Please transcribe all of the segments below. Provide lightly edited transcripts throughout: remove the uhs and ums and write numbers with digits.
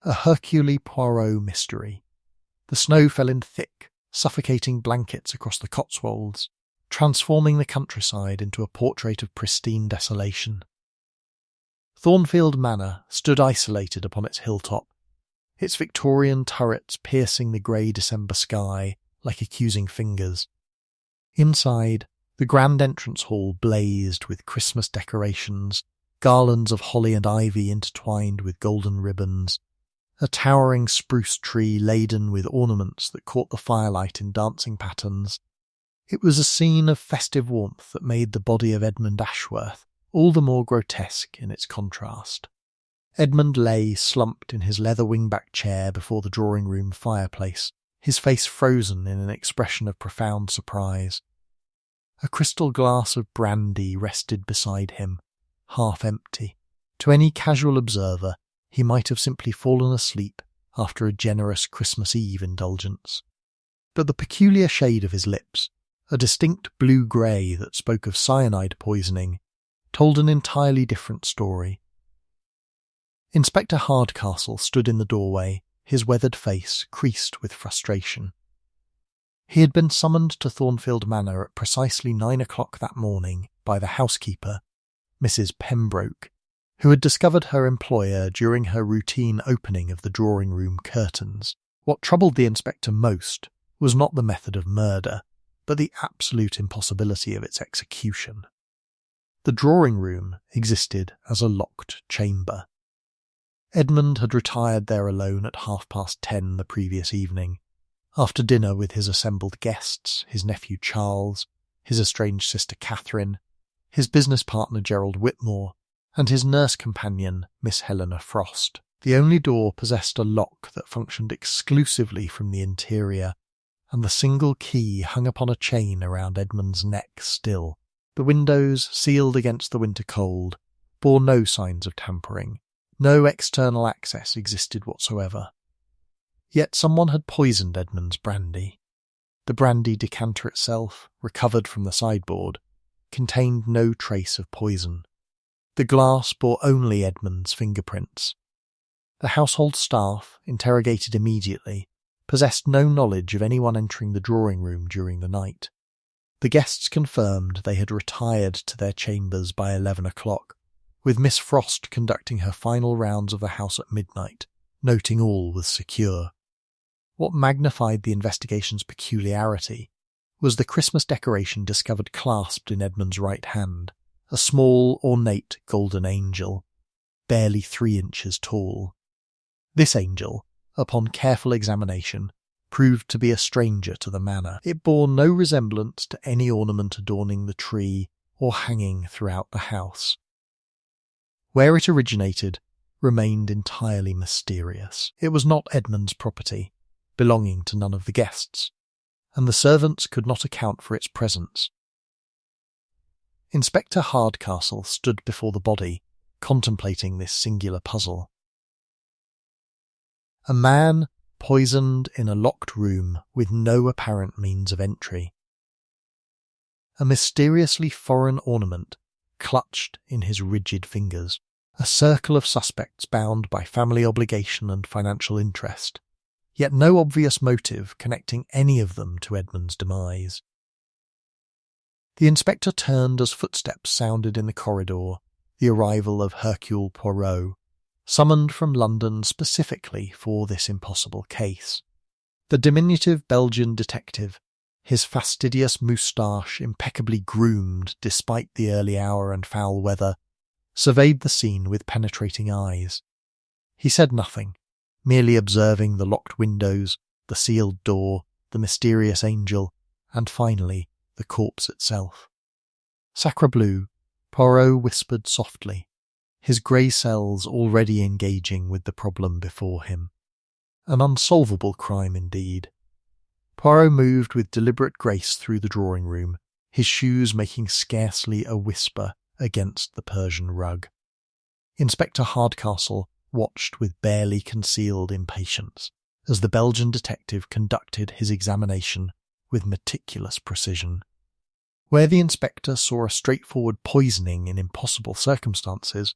A Hercule Poirot mystery. The snow fell in thick, suffocating blankets across the Cotswolds, transforming the countryside into a portrait of pristine desolation. Thornfield Manor stood isolated upon its hilltop, its Victorian turrets piercing the grey December sky like accusing fingers. Inside, the grand entrance hall blazed with Christmas decorations, garlands of holly and ivy intertwined with golden ribbons, a towering spruce tree laden with ornaments that caught the firelight in dancing patterns. It was a scene of festive warmth that made the body of Edmund Ashworth all the more grotesque in its contrast. Edmund lay slumped in his leather wingback chair before the drawing-room fireplace, his face frozen in an expression of profound surprise. A crystal glass of brandy rested beside him, half empty. To any casual observer, he might have simply fallen asleep after a generous Christmas Eve indulgence. But the peculiar shade of his lips, a distinct blue-grey that spoke of cyanide poisoning, told an entirely different story. Inspector Hardcastle stood in the doorway, his weathered face creased with frustration. He had been summoned to Thornfield Manor at precisely 9 o'clock that morning by the housekeeper, Mrs. Pembroke, who had discovered her employer during her routine opening of the drawing-room curtains. What troubled the inspector most was not the method of murder, but the absolute impossibility of its execution. The drawing-room existed as a locked chamber. Edmund had retired there alone at 10:30 the previous evening, after dinner with his assembled guests, his nephew Charles, his estranged sister Catherine, his business partner Gerald Whitmore, and his nurse companion Miss Helena Frost. The only door possessed a lock that functioned exclusively from the interior, and the single key hung upon a chain around Edmund's neck still. The windows, sealed against the winter cold, bore no signs of tampering. No external access existed whatsoever. Yet someone had poisoned Edmund's brandy. The brandy decanter itself, recovered from the sideboard, contained no trace of poison. The glass bore only Edmund's fingerprints. The household staff, interrogated immediately, possessed no knowledge of anyone entering the drawing-room during the night. The guests confirmed they had retired to their chambers by 11 o'clock, with Miss Frost conducting her final rounds of the house at midnight, noting all was secure. What magnified the investigation's peculiarity was the Christmas decoration discovered clasped in Edmund's right hand, a small, ornate golden angel, barely 3 inches tall. This angel, upon careful examination, proved to be a stranger to the manor. It bore no resemblance to any ornament adorning the tree or hanging throughout the house. Where it originated remained entirely mysterious. It was not Edmund's property, belonging to none of the guests, and the servants could not account for its presence. Inspector Hardcastle stood before the body, contemplating this singular puzzle. A man poisoned in a locked room with no apparent means of entry. A mysteriously foreign ornament clutched in his rigid fingers. A circle of suspects bound by family obligation and financial interest, yet no obvious motive connecting any of them to Edmund's demise. The inspector turned as footsteps sounded in the corridor, the arrival of Hercule Poirot, summoned from London specifically for this impossible case. The diminutive Belgian detective, his fastidious moustache impeccably groomed despite the early hour and foul weather, surveyed the scene with penetrating eyes. He said nothing, merely observing the locked windows, the sealed door, the mysterious angel, and finally the corpse itself. Sacre bleu, Poirot whispered softly, his grey cells already engaging with the problem before him. An unsolvable crime indeed. Poirot moved with deliberate grace through the drawing-room, his shoes making scarcely a whisper against the Persian rug. Inspector Hardcastle watched with barely concealed impatience as the Belgian detective conducted his examination with meticulous precision. Where the inspector saw a straightforward poisoning in impossible circumstances,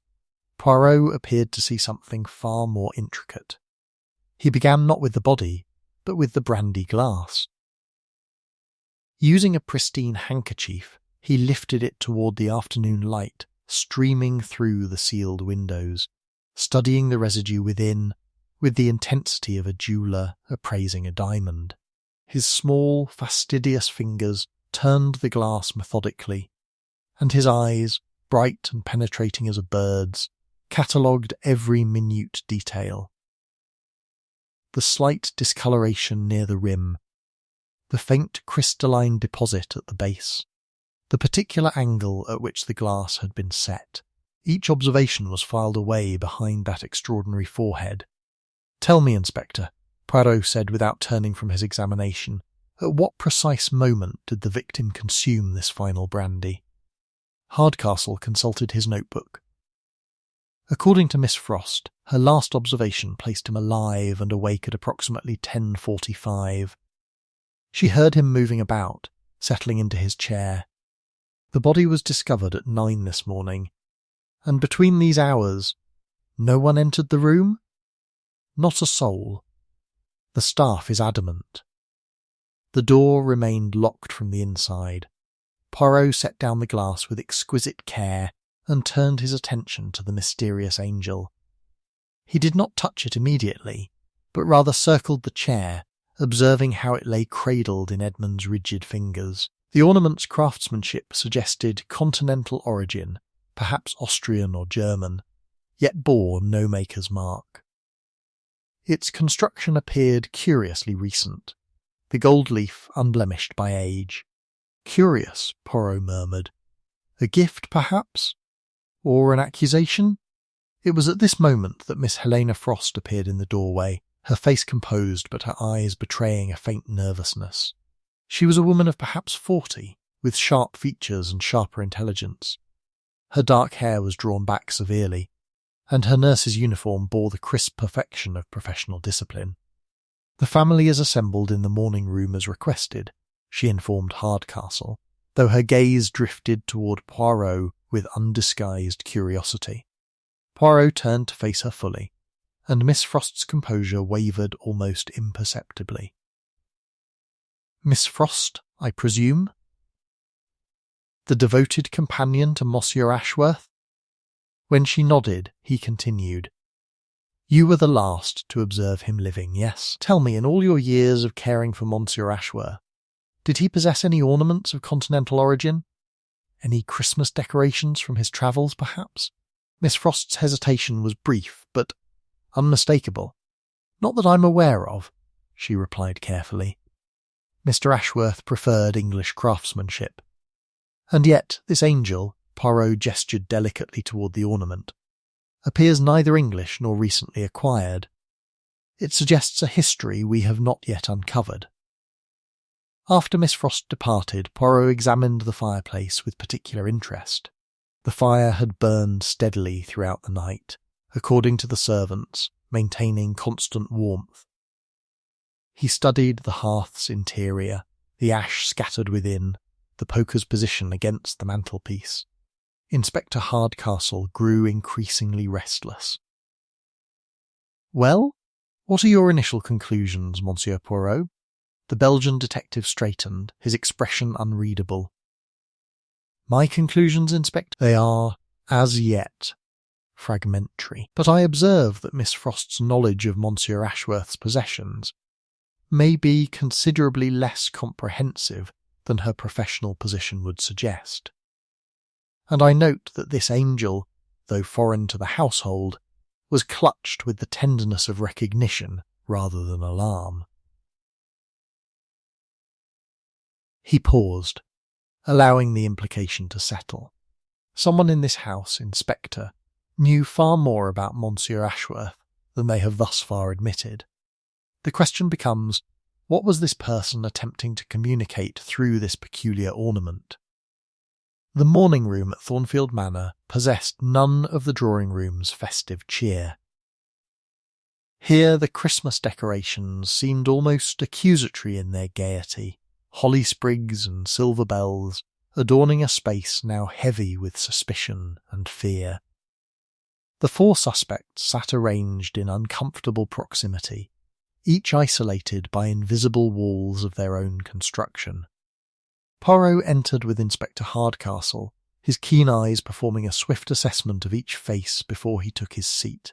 Poirot appeared to see something far more intricate. He began not with the body, but with the brandy glass. Using a pristine handkerchief, he lifted it toward the afternoon light streaming through the sealed windows, studying the residue within with the intensity of a jeweller appraising a diamond. His small, fastidious fingers turned the glass methodically, and his eyes, bright and penetrating as a bird's, catalogued every minute detail. The slight discoloration near the rim, the faint crystalline deposit at the base, the particular angle at which the glass had been set. Each observation was filed away behind that extraordinary forehead. "Tell me, Inspector," Poirot said without turning from his examination, "at what precise moment did the victim consume this final brandy?" Hardcastle consulted his notebook. According to Miss Frost, her last observation placed him alive and awake at approximately 10:45. She heard him moving about, settling into his chair. The body was discovered at 9 this morning, and between these hours, no one entered the room? Not a soul. The staff is adamant. The door remained locked from the inside. Poirot set down the glass with exquisite care and turned his attention to the mysterious angel. He did not touch it immediately, but rather circled the chair, observing how it lay cradled in Edmund's rigid fingers. The ornament's craftsmanship suggested continental origin, perhaps Austrian or German, yet bore no maker's mark. Its construction appeared curiously recent, the gold leaf unblemished by age. "Curious," Poirot murmured. "A gift, perhaps? Or an accusation?" It was at this moment that Miss Helena Frost appeared in the doorway, her face composed but her eyes betraying a faint nervousness. She was a woman of perhaps 40, with sharp features and sharper intelligence. Her dark hair was drawn back severely, and her nurse's uniform bore the crisp perfection of professional discipline. "The family is assembled in the morning room as requested," she informed Hardcastle, though her gaze drifted toward Poirot with undisguised curiosity. Poirot turned to face her fully, and Miss Frost's composure wavered almost imperceptibly. "Miss Frost, I presume?" "The devoted companion to Monsieur Ashworth?" When she nodded, he continued, "You were the last to observe him living, yes? Tell me, in all your years of caring for Monsieur Ashworth, did he possess any ornaments of continental origin? Any Christmas decorations from his travels, perhaps?" Miss Frost's hesitation was brief, but unmistakable. "Not that I'm aware of," she replied carefully. Mr. Ashworth preferred English craftsmanship. And yet this angel, Poirot gestured delicately toward the ornament, appears neither English nor recently acquired. It suggests a history we have not yet uncovered. After Miss Frost departed, Poirot examined the fireplace with particular interest. The fire had burned steadily throughout the night, according to the servants, maintaining constant warmth. He studied the hearth's interior, the ash scattered within, the poker's position against the mantelpiece. Inspector Hardcastle grew increasingly restless. "Well, what are your initial conclusions, Monsieur Poirot?" The Belgian detective straightened, his expression unreadable. "My conclusions, Inspector? They are, as yet, fragmentary. But I observe that Miss Frost's knowledge of Monsieur Ashworth's possessions may be considerably less comprehensive than her professional position would suggest. And I note that this angel, though foreign to the household, was clutched with the tenderness of recognition rather than alarm." He paused, allowing the implication to settle. Someone in this house, Inspector, knew far more about Monsieur Ashworth than they have thus far admitted. The question becomes, what was this person attempting to communicate through this peculiar ornament? The morning room at Thornfield Manor possessed none of the drawing room's festive cheer. Here the Christmas decorations seemed almost accusatory in their gaiety, holly sprigs and silver bells adorning a space now heavy with suspicion and fear. The four suspects sat arranged in uncomfortable proximity, each isolated by invisible walls of their own construction. Poirot entered with Inspector Hardcastle, his keen eyes performing a swift assessment of each face before he took his seat.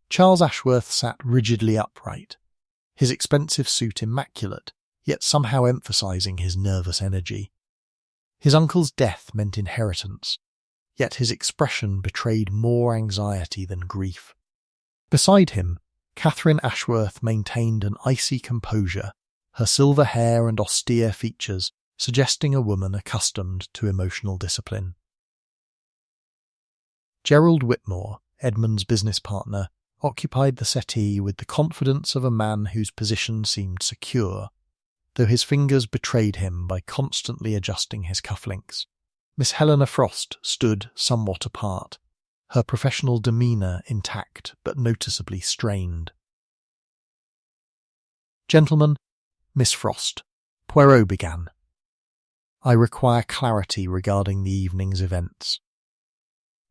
Charles Ashworth sat rigidly upright, his expensive suit immaculate, yet somehow emphasising his nervous energy. His uncle's death meant inheritance, yet his expression betrayed more anxiety than grief. Beside him, Catherine Ashworth maintained an icy composure, her silver hair and austere features suggesting a woman accustomed to emotional discipline. Gerald Whitmore, Edmund's business partner, occupied the settee with the confidence of a man whose position seemed secure, though his fingers betrayed him by constantly adjusting his cufflinks. Miss Helena Frost stood somewhat apart, her professional demeanour intact but noticeably strained. "Gentlemen, Miss Frost," Poirot began. "I require clarity regarding the evening's events.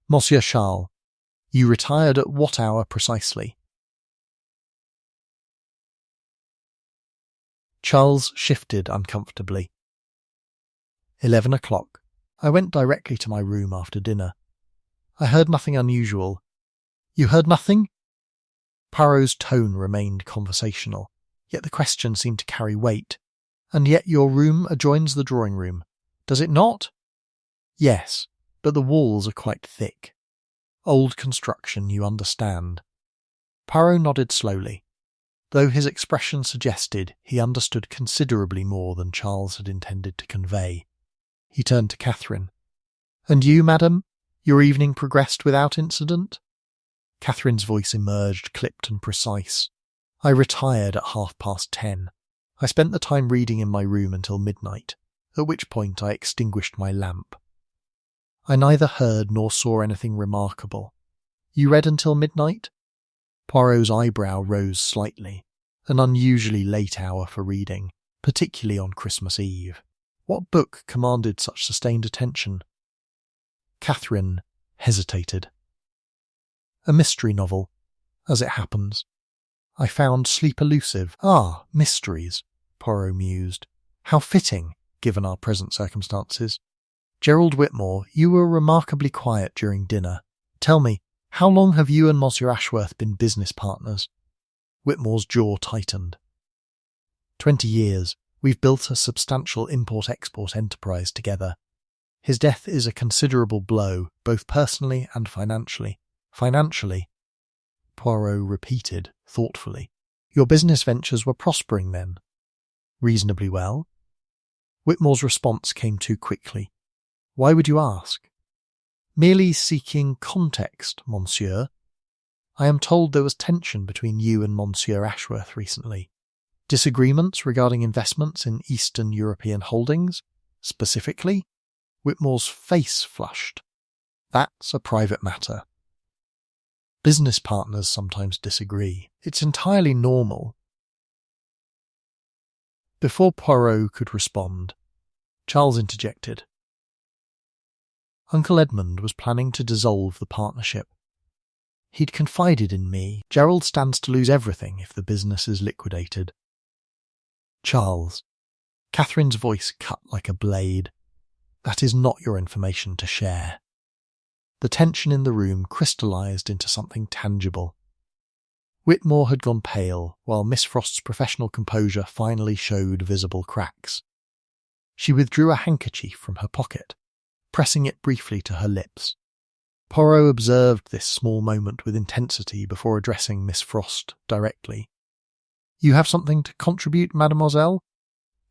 Monsieur Charles, you retired at what hour precisely?" Charles shifted uncomfortably. 11 o'clock. I went directly to my room after dinner. I heard nothing unusual. You heard nothing? Poirot's tone remained conversational, yet the question seemed to carry weight. And yet your room adjoins the drawing room, does it not? Yes, but the walls are quite thick. Old construction, you understand. Poirot nodded slowly, though his expression suggested he understood considerably more than Charles had intended to convey. He turned to Catherine. "And you, madam? Your evening progressed without incident?" Catherine's voice emerged clipped and precise. "I retired at 10:30. I spent the time reading in my room until midnight, at which point I extinguished my lamp. I neither heard nor saw anything remarkable. You read until midnight?" Poirot's eyebrow rose slightly, an unusually late hour for reading, particularly on Christmas Eve. What book commanded such sustained attention? Catherine hesitated. "A mystery novel, as it happens. I found sleep elusive." "Ah, mysteries," Poirot mused. "How fitting, given our present circumstances. Gerald Whitmore, you were remarkably quiet during dinner. Tell me, how long have you and Monsieur Ashworth been business partners?" Whitmore's jaw tightened. 20 years. We've built a substantial import-export enterprise together. His death is a considerable blow, both personally and financially. Financially? Poirot repeated, thoughtfully. Your business ventures were prospering then? Reasonably well. Whitmore's response came too quickly. Why would you ask? Merely seeking context, monsieur. I am told there was tension between you and Monsieur Ashworth recently. Disagreements regarding investments in Eastern European holdings, specifically? Whitmore's face flushed. That's a private matter. Business partners sometimes disagree. It's entirely normal. Before Poirot could respond, Charles interjected. Uncle Edmund was planning to dissolve the partnership. He'd confided in me. Gerald stands to lose everything if the business is liquidated. Charles. Catherine's voice cut like a blade. That is not your information to share. The tension in the room crystallised into something tangible. Whitmore had gone pale, while Miss Frost's professional composure finally showed visible cracks. She withdrew a handkerchief from her pocket, pressing it briefly to her lips. Poirot observed this small moment with intensity before addressing Miss Frost directly. You have something to contribute, mademoiselle?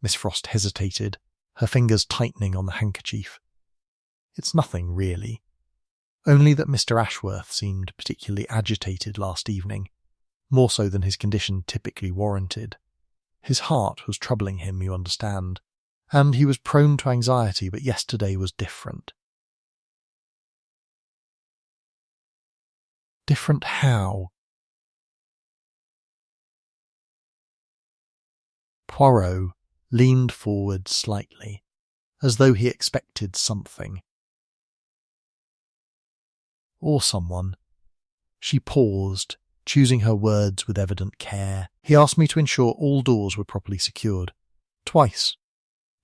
Miss Frost hesitated, her fingers tightening on the handkerchief. It's nothing, really. Only that Mr. Ashworth seemed particularly agitated last evening, more so than his condition typically warranted. His heart was troubling him, you understand, and he was prone to anxiety, but yesterday was different. Different how? Poirot leaned forward slightly, as though he expected something. Or someone. She paused, choosing her words with evident care. He asked me to ensure all doors were properly secured. Twice.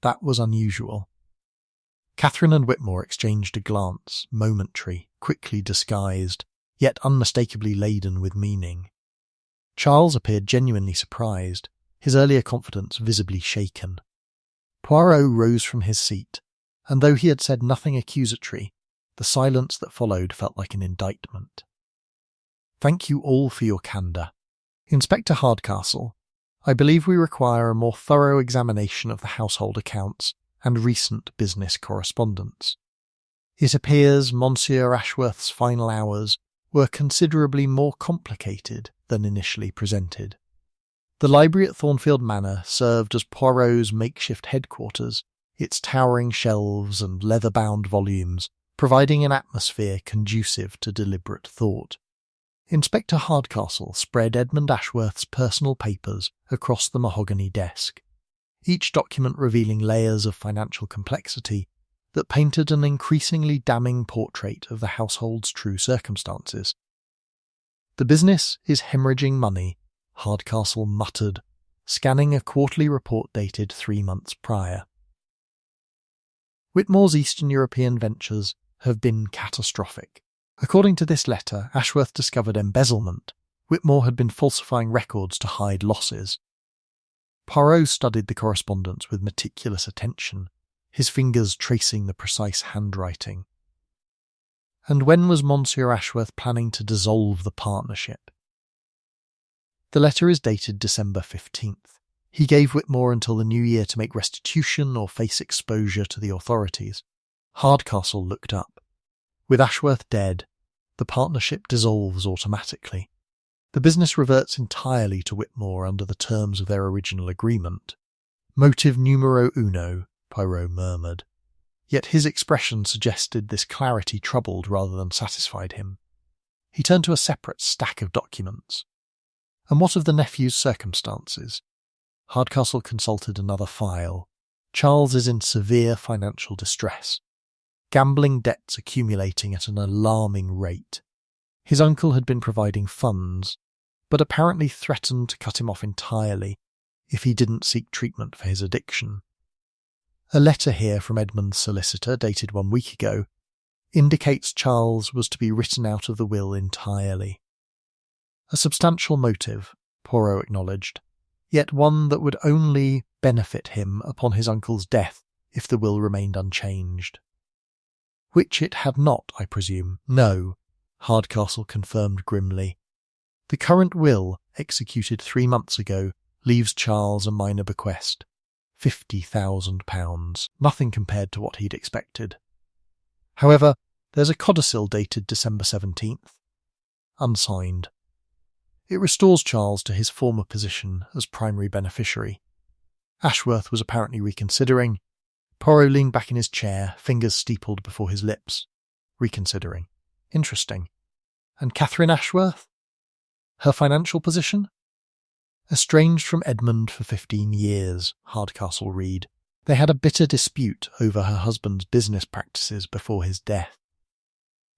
That was unusual. Catherine and Whitmore exchanged a glance, momentary, quickly disguised, yet unmistakably laden with meaning. Charles appeared genuinely surprised, his earlier confidence visibly shaken. Poirot rose from his seat, and though he had said nothing accusatory, the silence that followed felt like an indictment. Thank you all for your candour. Inspector Hardcastle, I believe we require a more thorough examination of the household accounts and recent business correspondence. It appears Monsieur Ashworth's final hours were considerably more complicated than initially presented. The library at Thornfield Manor served as Poirot's makeshift headquarters, its towering shelves and leather-bound volumes providing an atmosphere conducive to deliberate thought. Inspector Hardcastle spread Edmund Ashworth's personal papers across the mahogany desk, each document revealing layers of financial complexity that painted an increasingly damning portrait of the household's true circumstances. The business is hemorrhaging money, Hardcastle muttered, scanning a quarterly report dated 3 months prior. Whitmore's Eastern European ventures have been catastrophic. According to this letter, Ashworth discovered embezzlement. Whitmore had been falsifying records to hide losses. Poirot studied the correspondence with meticulous attention, his fingers tracing the precise handwriting. And when was Monsieur Ashworth planning to dissolve the partnership? The letter is dated December 15th. He gave Whitmore until the new year to make restitution or face exposure to the authorities. Hardcastle looked up. With Ashworth dead, the partnership dissolves automatically. The business reverts entirely to Whitmore under the terms of their original agreement. Motive numero uno, Poirot murmured. Yet his expression suggested this clarity troubled rather than satisfied him. He turned to a separate stack of documents. And what of the nephew's circumstances? Hardcastle consulted another file. Charles is in severe financial distress. Gambling debts accumulating at an alarming rate. His uncle had been providing funds, but apparently threatened to cut him off entirely if he didn't seek treatment for his addiction. A letter here from Edmund's solicitor, dated 1 week ago, indicates Charles was to be written out of the will entirely. A substantial motive, Poirot acknowledged, yet one that would only benefit him upon his uncle's death if the will remained unchanged. Which it had not, I presume. No, Hardcastle confirmed grimly. The current will, executed 3 months ago, leaves Charles a minor bequest. £50,000, nothing compared to what he'd expected. However, there's a codicil dated December 17th. Unsigned. It restores Charles to his former position as primary beneficiary. Ashworth was apparently reconsidering. Poirot leaned back in his chair, fingers steepled before his lips. Reconsidering. Interesting. And Catherine Ashworth? Her financial position? Estranged from Edmund for 15 years, Hardcastle read. They had a bitter dispute over her husband's business practices before his death.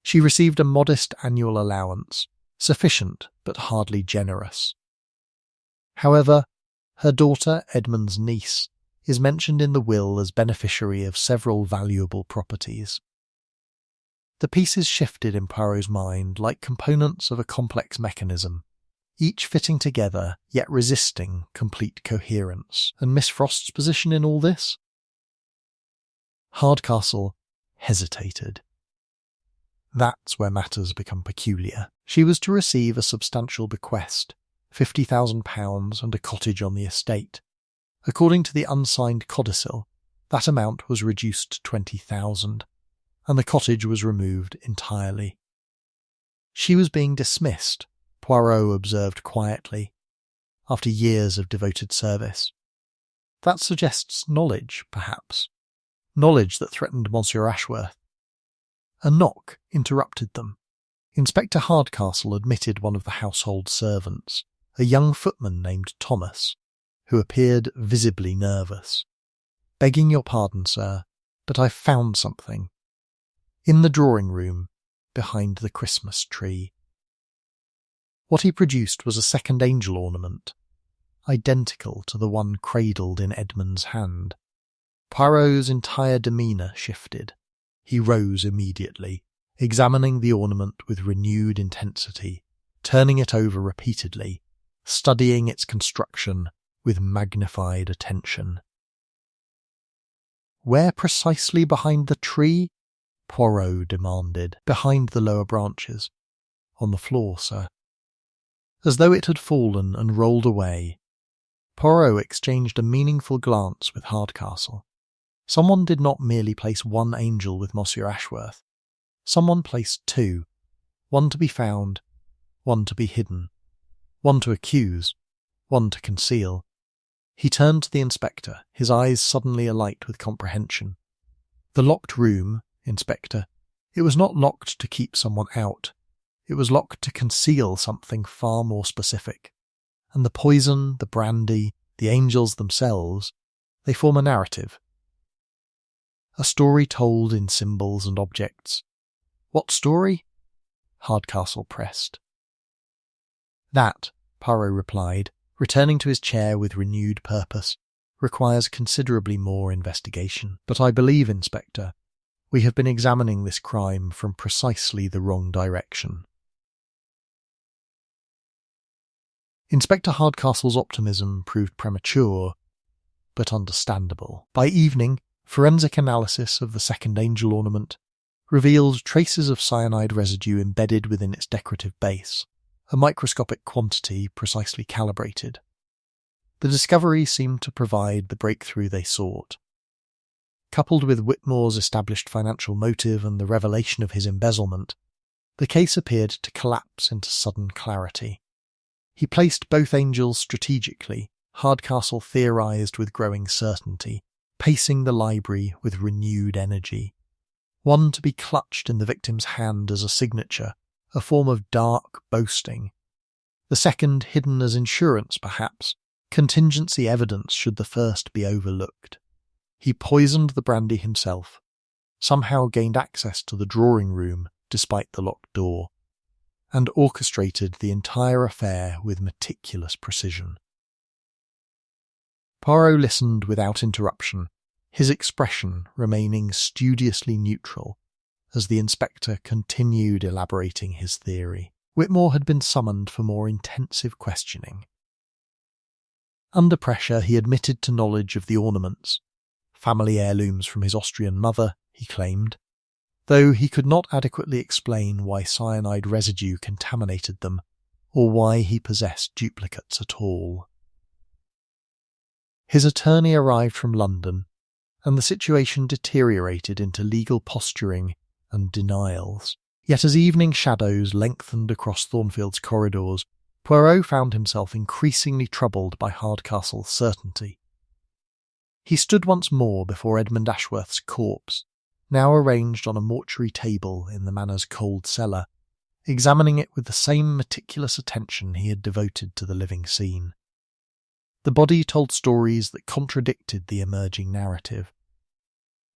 She received a modest annual allowance, sufficient but hardly generous. However, her daughter, Edmund's niece, is mentioned in the will as beneficiary of several valuable properties. The pieces shifted in Poirot's mind like components of a complex mechanism, each fitting together yet resisting complete coherence. And Miss Frost's position in all this? Hardcastle hesitated. That's where matters become peculiar. She was to receive a substantial bequest, £50,000 and a cottage on the estate. According to the unsigned codicil, that amount was reduced to £20,000, and the cottage was removed entirely. She was being dismissed, Poirot observed quietly, after years of devoted service. That suggests knowledge, perhaps. Knowledge that threatened Monsieur Ashworth. A knock interrupted them. Inspector Hardcastle admitted one of the household servants, a young footman named Thomas, who appeared visibly nervous. "Begging your pardon, sir, but I've found something. In the drawing room, behind the Christmas tree." What he produced was a second angel ornament, identical to the one cradled in Edmund's hand. Poirot's entire demeanour shifted. He rose immediately, examining the ornament with renewed intensity, turning it over repeatedly, studying its construction with magnified attention. "Where precisely behind the tree?" Poirot demanded. "Behind the lower branches. On the floor, sir." As though it had fallen and rolled away, Poirot exchanged a meaningful glance with Hardcastle. Someone did not merely place one angel with Monsieur Ashworth. Someone placed two, one to be found, one to be hidden, one to accuse, one to conceal. He turned to the inspector, his eyes suddenly alight with comprehension. "The locked room, Inspector, it was not locked to keep someone out. It was locked to conceal something far more specific. And the poison, the brandy, the angels themselves, they form a narrative. A story told in symbols and objects." "What story?" Hardcastle pressed. "That," Poirot replied, returning to his chair with renewed purpose, "requires considerably more investigation. But I believe, Inspector, we have been examining this crime from precisely the wrong direction." Inspector Hardcastle's optimism proved premature, but understandable. By evening, forensic analysis of the second angel ornament revealed traces of cyanide residue embedded within its decorative base, a microscopic quantity precisely calibrated. The discovery seemed to provide the breakthrough they sought. Coupled with Whitmore's established financial motive and the revelation of his embezzlement, the case appeared to collapse into sudden clarity. He placed both angels strategically, Hardcastle theorised with growing certainty, pacing the library with renewed energy. One to be clutched in the victim's hand as a signature, a form of dark boasting. The second hidden as insurance, perhaps, contingency evidence should the first be overlooked. He poisoned the brandy himself, somehow gained access to the drawing room despite the locked door, and orchestrated the entire affair with meticulous precision. Poirot listened without interruption, his expression remaining studiously neutral as the inspector continued elaborating his theory. Whitmore had been summoned for more intensive questioning. Under pressure, he admitted to knowledge of the ornaments, family heirlooms from his Austrian mother, he claimed, though he could not adequately explain why cyanide residue contaminated them, or why he possessed duplicates at all. His attorney arrived from London, and the situation deteriorated into legal posturing and denials. Yet as evening shadows lengthened across Thornfield's corridors, Poirot found himself increasingly troubled by Hardcastle's certainty. He stood once more before Edmund Ashworth's corpse, now arranged on a mortuary table in the manor's cold cellar, examining it with the same meticulous attention he had devoted to the living scene. The body told stories that contradicted the emerging narrative.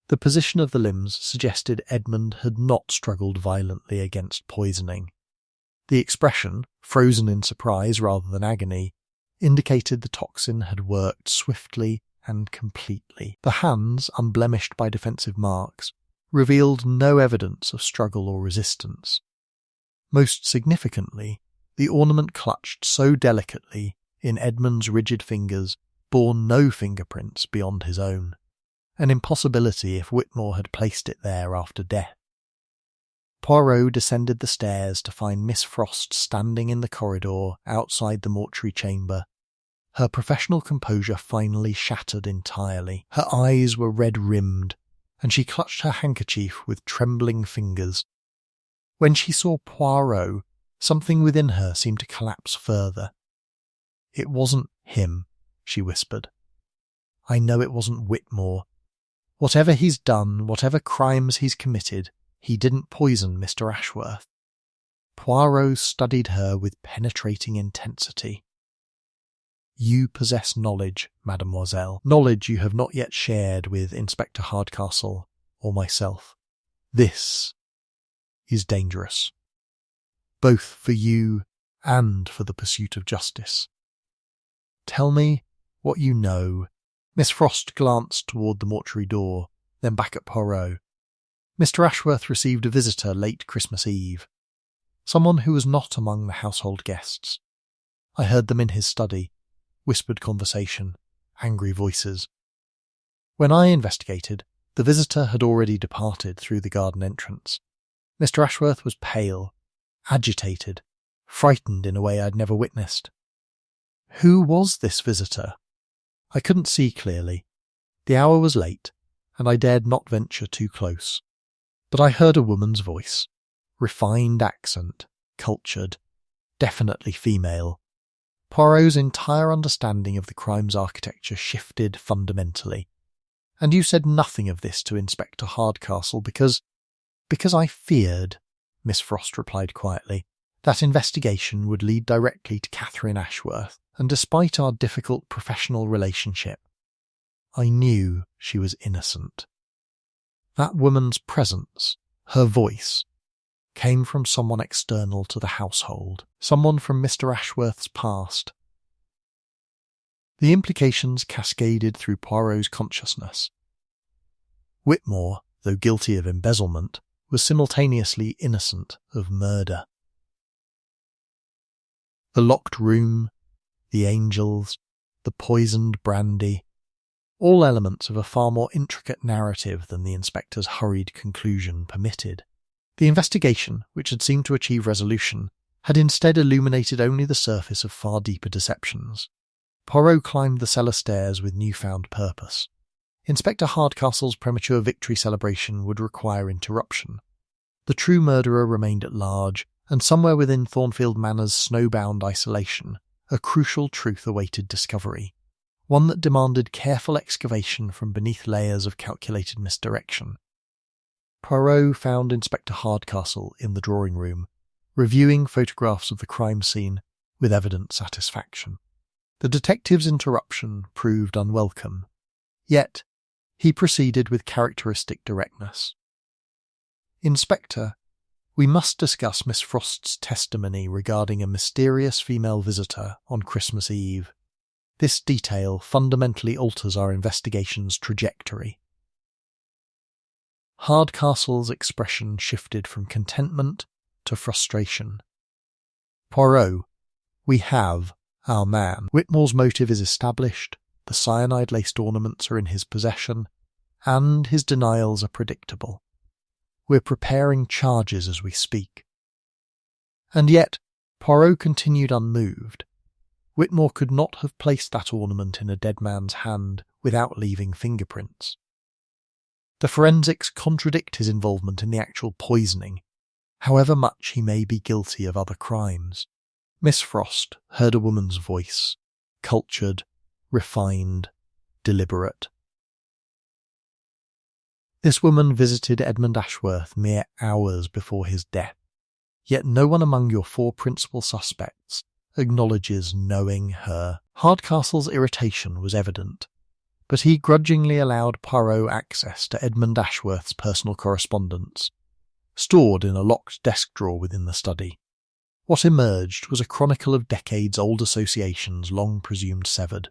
The position of the limbs suggested Edmund had not struggled violently against poisoning. The expression, frozen in surprise rather than agony, indicated the toxin had worked swiftly and completely. The hands, unblemished by defensive marks, revealed no evidence of struggle or resistance. Most significantly, the ornament clutched so delicately in Edmund's rigid fingers bore no fingerprints beyond his own, an impossibility if Whitmore had placed it there after death. Poirot descended the stairs to find Miss Frost standing in the corridor outside the mortuary chamber, her professional composure finally shattered entirely. Her eyes were red-rimmed, and she clutched her handkerchief with trembling fingers. When she saw Poirot, something within her seemed to collapse further. "It wasn't him," she whispered. "I know it wasn't Whitmore. Whatever he's done, whatever crimes he's committed, he didn't poison Mr. Ashworth." Poirot studied her with penetrating intensity. "You possess knowledge, mademoiselle, knowledge you have not yet shared with Inspector Hardcastle or myself. This is dangerous, both for you and for the pursuit of justice. "Tell me what you know." Miss Frost glanced toward the mortuary door, then back at Poirot. "Mr. Ashworth received a visitor late Christmas Eve. Someone who was not among the household guests. I heard them in his study, whispered conversation, angry voices. When I investigated, the visitor had already departed through the garden entrance. Mr. Ashworth was pale, agitated, frightened in a way I'd never witnessed. Who was this visitor? I couldn't see clearly. The hour was late, and I dared not venture too close. But I heard a woman's voice. Refined accent, cultured, definitely female. Poirot's entire understanding of the crime's architecture shifted fundamentally. "And you said nothing of this to Inspector Hardcastle because I feared," Miss Frost replied quietly, "that investigation would lead directly to Catherine Ashworth, and despite our difficult professional relationship, I knew she was innocent." That woman's presence, her voice, came from someone external to the household, someone from Mr. Ashworth's past. The implications cascaded through Poirot's consciousness. Whitmore, though guilty of embezzlement, was simultaneously innocent of murder. The locked room, the angels, the poisoned brandy, all elements of a far more intricate narrative than the inspector's hurried conclusion permitted. The investigation, which had seemed to achieve resolution, had instead illuminated only the surface of far deeper deceptions. Poirot climbed the cellar stairs with newfound purpose. Inspector Hardcastle's premature victory celebration would require interruption. The true murderer remained at large, and somewhere within Thornfield Manor's snowbound isolation, a crucial truth awaited discovery, one that demanded careful excavation from beneath layers of calculated misdirection. Poirot found Inspector Hardcastle in the drawing room, reviewing photographs of the crime scene with evident satisfaction. The detective's interruption proved unwelcome, yet he proceeded with characteristic directness. "Inspector, we must discuss Miss Frost's testimony regarding a mysterious female visitor on Christmas Eve. This detail fundamentally alters our investigation's trajectory." Hardcastle's expression shifted from contentment to frustration. "Poirot, we have our man. Whitmore's motive is established, the cyanide-laced ornaments are in his possession, and his denials are predictable. We're preparing charges as we speak." And yet, Poirot continued unmoved. Whitmore could not have placed that ornament in a dead man's hand without leaving fingerprints. The forensics contradict his involvement in the actual poisoning, however much he may be guilty of other crimes. Miss Frost heard a woman's voice, cultured, refined, deliberate. This woman visited Edmund Ashworth mere hours before his death, yet no one among your four principal suspects acknowledges knowing her. Hardcastle's irritation was evident, but he grudgingly allowed Poirot access to Edmund Ashworth's personal correspondence, stored in a locked desk drawer within the study. What emerged was a chronicle of decades-old associations long presumed severed.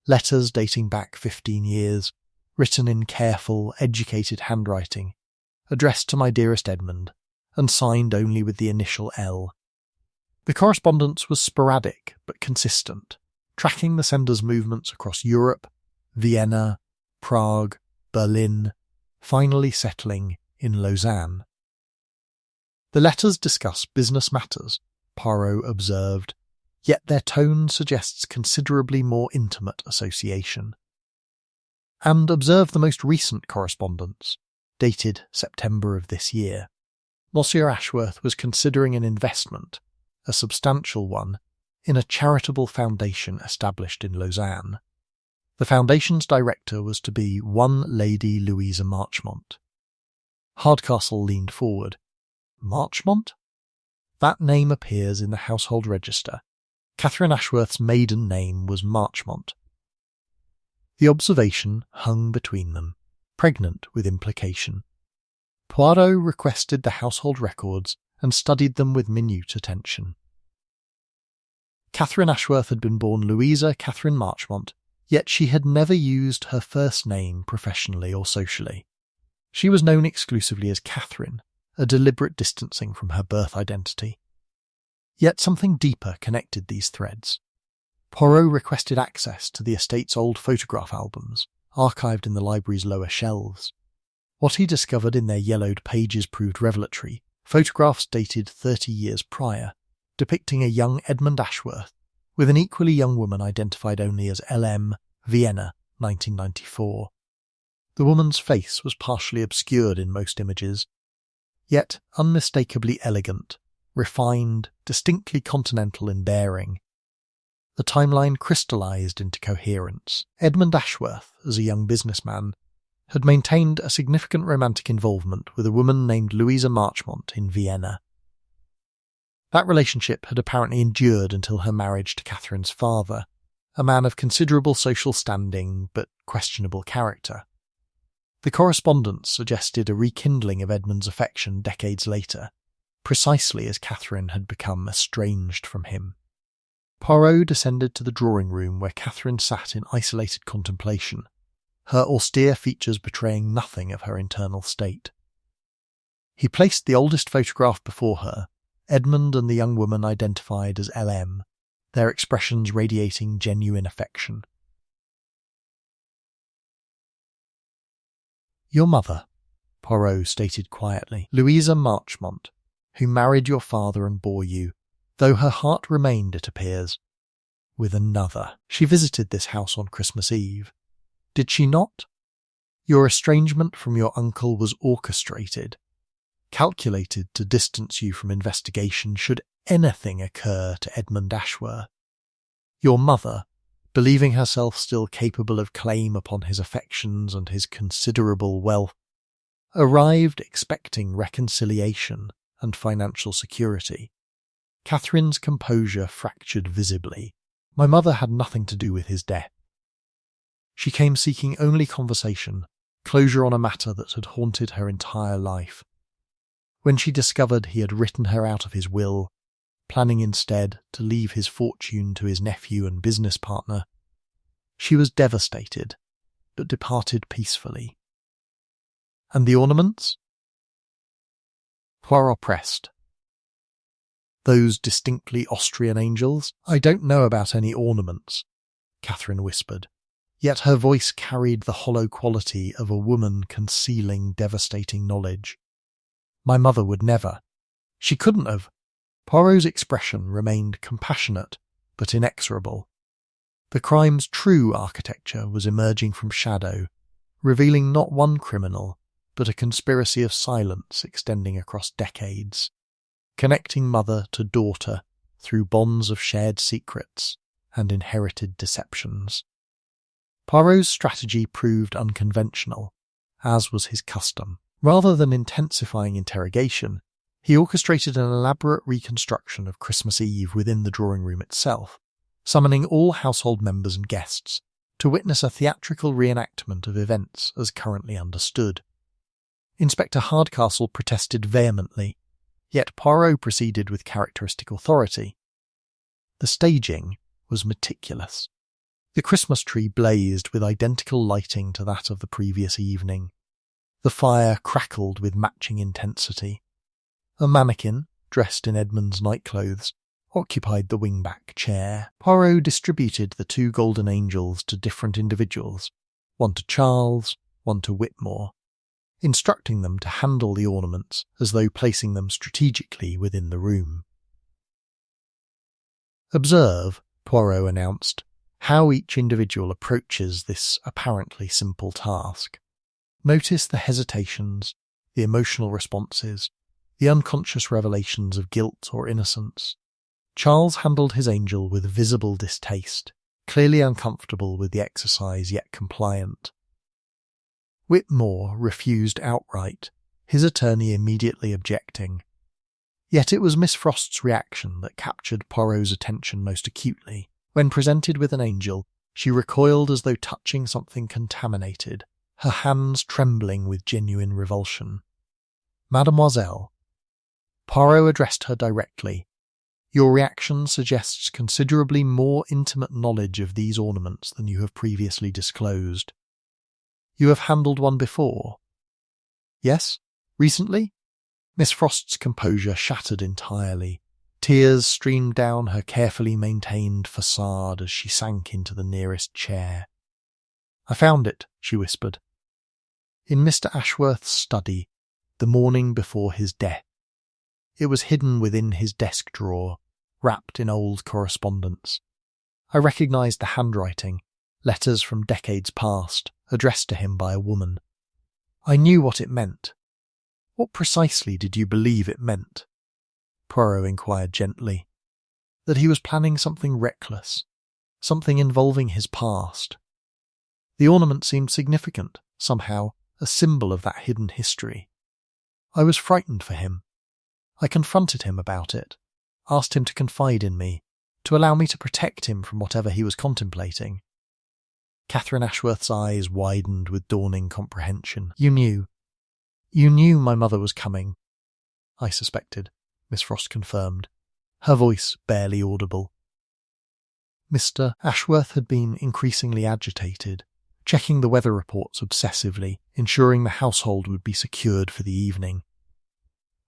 Letters dating back 15 years, written in careful, educated handwriting, addressed to my dearest Edmund, and signed only with the initial L. The correspondence was sporadic but consistent, tracking the sender's movements across Europe, Vienna, Prague, Berlin, finally settling in Lausanne. The letters discuss business matters, Poirot observed, yet their tone suggests considerably more intimate association. And observe the most recent correspondence, dated September of this year. Monsieur Ashworth was considering an investment, a substantial one, in a charitable foundation established in Lausanne. The foundation's director was to be one Lady Louisa Marchmont. Hardcastle leaned forward. Marchmont? That name appears in the household register. Catherine Ashworth's maiden name was Marchmont. The observation hung between them, pregnant with implication. Poirot requested the household records and studied them with minute attention. Catherine Ashworth had been born Louisa Catherine Marchmont, yet she had never used her first name professionally or socially. She was known exclusively as Catherine, a deliberate distancing from her birth identity. Yet something deeper connected these threads. Poirot requested access to the estate's old photograph albums, archived in the library's lower shelves. What he discovered in their yellowed pages proved revelatory, photographs dated 30 years prior, depicting a young Edmund Ashworth, with an equally young woman identified only as L.M. Vienna, 1994. The woman's face was partially obscured in most images, yet unmistakably elegant, refined, distinctly continental in bearing. The timeline crystallised into coherence. Edmund Ashworth, as a young businessman, had maintained a significant romantic involvement with a woman named Louisa Marchmont in Vienna. That relationship had apparently endured until her marriage to Catherine's father, a man of considerable social standing but questionable character. The correspondence suggested a rekindling of Edmund's affection decades later, precisely as Catherine had become estranged from him. Poirot descended to the drawing-room where Catherine sat in isolated contemplation, her austere features betraying nothing of her internal state. He placed the oldest photograph before her, Edmund and the young woman identified as L.M., their expressions radiating genuine affection. "Your mother," Poirot stated quietly, "Louisa Marchmont, who married your father and bore you, though her heart remained, it appears, with another. She visited this house on Christmas Eve. Did she not? Your estrangement from your uncle was orchestrated, calculated to distance you from investigation should anything occur to Edmund Ashworth. Your mother, believing herself still capable of claim upon his affections and his considerable wealth, arrived expecting reconciliation and financial security. Catherine's composure fractured visibly. My mother had nothing to do with his death. She came seeking only conversation, closure on a matter that had haunted her entire life. When she discovered he had written her out of his will, planning instead to leave his fortune to his nephew and business partner, she was devastated, but departed peacefully. And the ornaments? Poirot pressed. Those distinctly Austrian angels? I don't know about any ornaments, Catherine whispered, yet her voice carried the hollow quality of a woman concealing devastating knowledge. My mother would never. She couldn't have. Poirot's expression remained compassionate, but inexorable. The crime's true architecture was emerging from shadow, revealing not one criminal, but a conspiracy of silence extending across decades, connecting mother to daughter through bonds of shared secrets and inherited deceptions. Poirot's strategy proved unconventional, as was his custom. Rather than intensifying interrogation, he orchestrated an elaborate reconstruction of Christmas Eve within the drawing-room itself, summoning all household members and guests to witness a theatrical reenactment of events as currently understood. Inspector Hardcastle protested vehemently, yet Poirot proceeded with characteristic authority. The staging was meticulous. The Christmas tree blazed with identical lighting to that of the previous evening. The fire crackled with matching intensity. A mannequin, dressed in Edmund's nightclothes, occupied the wingback chair. Poirot distributed the 2 golden angels to different individuals, one to Charles, one to Whitmore, instructing them to handle the ornaments as though placing them strategically within the room. "Observe," Poirot announced, "how each individual approaches this apparently simple task. Notice the hesitations, the emotional responses, the unconscious revelations of guilt or innocence. Charles handled his angel with visible distaste, clearly uncomfortable with the exercise yet compliant. Whitmore refused outright, his attorney immediately objecting. Yet it was Miss Frost's reaction that captured Poirot's attention most acutely. When presented with an angel, she recoiled as though touching something contaminated, her hands trembling with genuine revulsion. "Mademoiselle." Poirot addressed her directly, Your reaction suggests considerably more intimate knowledge of these ornaments than you have previously disclosed. You have handled one before? Yes? Recently? Miss Frost's composure shattered entirely. Tears streamed down her carefully maintained facade as she sank into the nearest chair. I found it, she whispered. In Mr. Ashworth's study, the morning before his death. It was hidden within his desk drawer, wrapped in old correspondence. I recognised the handwriting, letters from decades past, addressed to him by a woman. I knew what it meant. What precisely did you believe it meant? Poirot inquired gently. That he was planning something reckless, something involving his past. The ornament seemed significant, somehow, a symbol of that hidden history. I was frightened for him. I confronted him about it, asked him to confide in me, to allow me to protect him from whatever he was contemplating. Catherine Ashworth's eyes widened with dawning comprehension. You knew my mother was coming. I suspected, Miss Frost confirmed, her voice barely audible. Mr. Ashworth had been increasingly agitated, checking the weather reports obsessively, ensuring the household would be secured for the evening.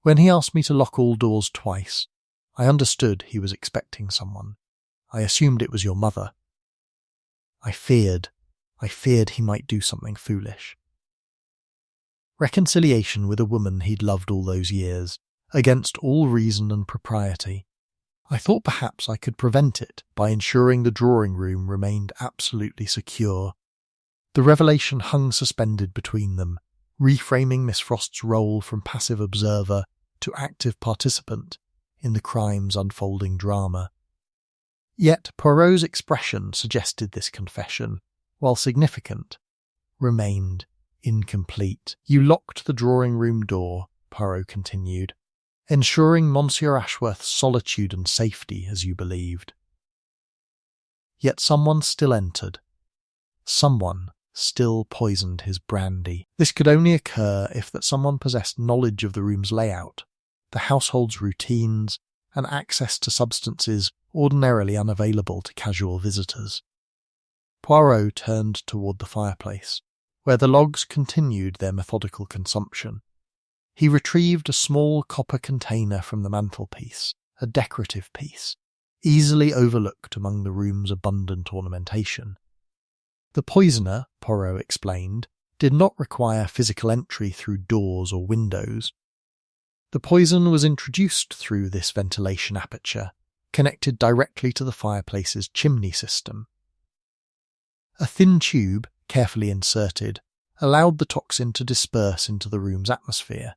When he asked me to lock all doors twice, I understood he was expecting someone. I assumed it was your mother. I feared he might do something foolish. Reconciliation with a woman he'd loved all those years, against all reason and propriety. I thought perhaps I could prevent it by ensuring the drawing room remained absolutely secure. The revelation hung suspended between them, reframing Miss Frost's role from passive observer to active participant in the crime's unfolding drama. Yet Poirot's expression suggested this confession, while significant, remained incomplete. You locked the drawing-room door, Poirot continued, ensuring Monsieur Ashworth's solitude and safety, as you believed. Yet someone still entered. Someone still poisoned his brandy. This could only occur if that someone possessed knowledge of the room's layout, the household's routines, and access to substances ordinarily unavailable to casual visitors. Poirot turned toward the fireplace, where the logs continued their methodical consumption. He retrieved a small copper container from the mantelpiece, a decorative piece, easily overlooked among the room's abundant ornamentation. The poisoner, Poirot explained, did not require physical entry through doors or windows. The poison was introduced through this ventilation aperture, connected directly to the fireplace's chimney system. A thin tube, carefully inserted, allowed the toxin to disperse into the room's atmosphere,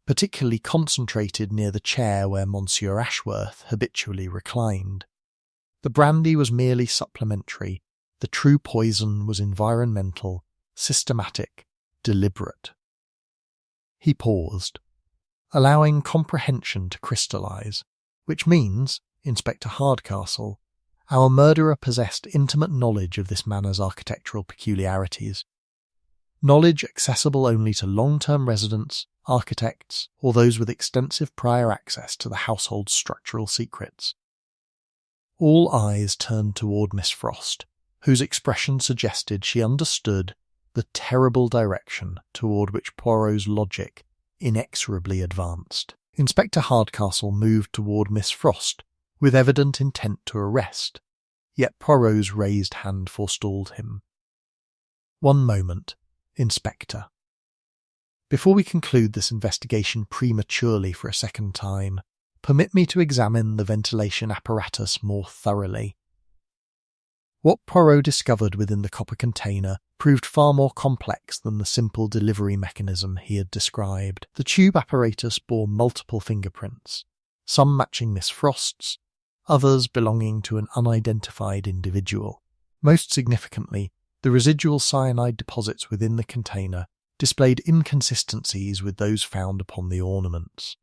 particularly concentrated near the chair where Monsieur Ashworth habitually reclined. The brandy was merely supplementary. The true poison was environmental, systematic, deliberate. He paused, allowing comprehension to crystallize, which means, Inspector Hardcastle, our murderer possessed intimate knowledge of this manor's architectural peculiarities. Knowledge accessible only to long-term residents, architects, or those with extensive prior access to the household's structural secrets. All eyes turned toward Miss Frost, whose expression suggested she understood the terrible direction toward which Poirot's logic inexorably advanced. Inspector Hardcastle moved toward Miss Frost with evident intent to arrest, yet Poirot's raised hand forestalled him. One moment, Inspector. Before we conclude this investigation prematurely for a second time, permit me to examine the ventilation apparatus more thoroughly. What Poirot discovered within the copper container proved far more complex than the simple delivery mechanism he had described. The tube apparatus bore multiple fingerprints, some matching Miss Frost's, others belonging to an unidentified individual. Most significantly, the residual cyanide deposits within the container displayed inconsistencies with those found upon the ornaments.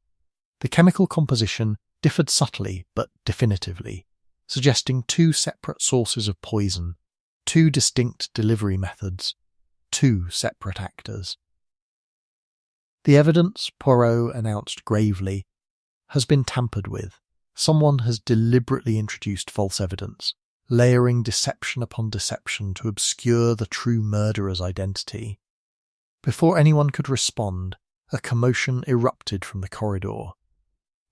The chemical composition differed subtly but definitively, suggesting two separate sources of poison, two distinct delivery methods, two separate actors. The evidence, Poirot announced gravely, has been tampered with, Someone has deliberately introduced false evidence, layering deception upon deception to obscure the true murderer's identity. Before anyone could respond, a commotion erupted from the corridor.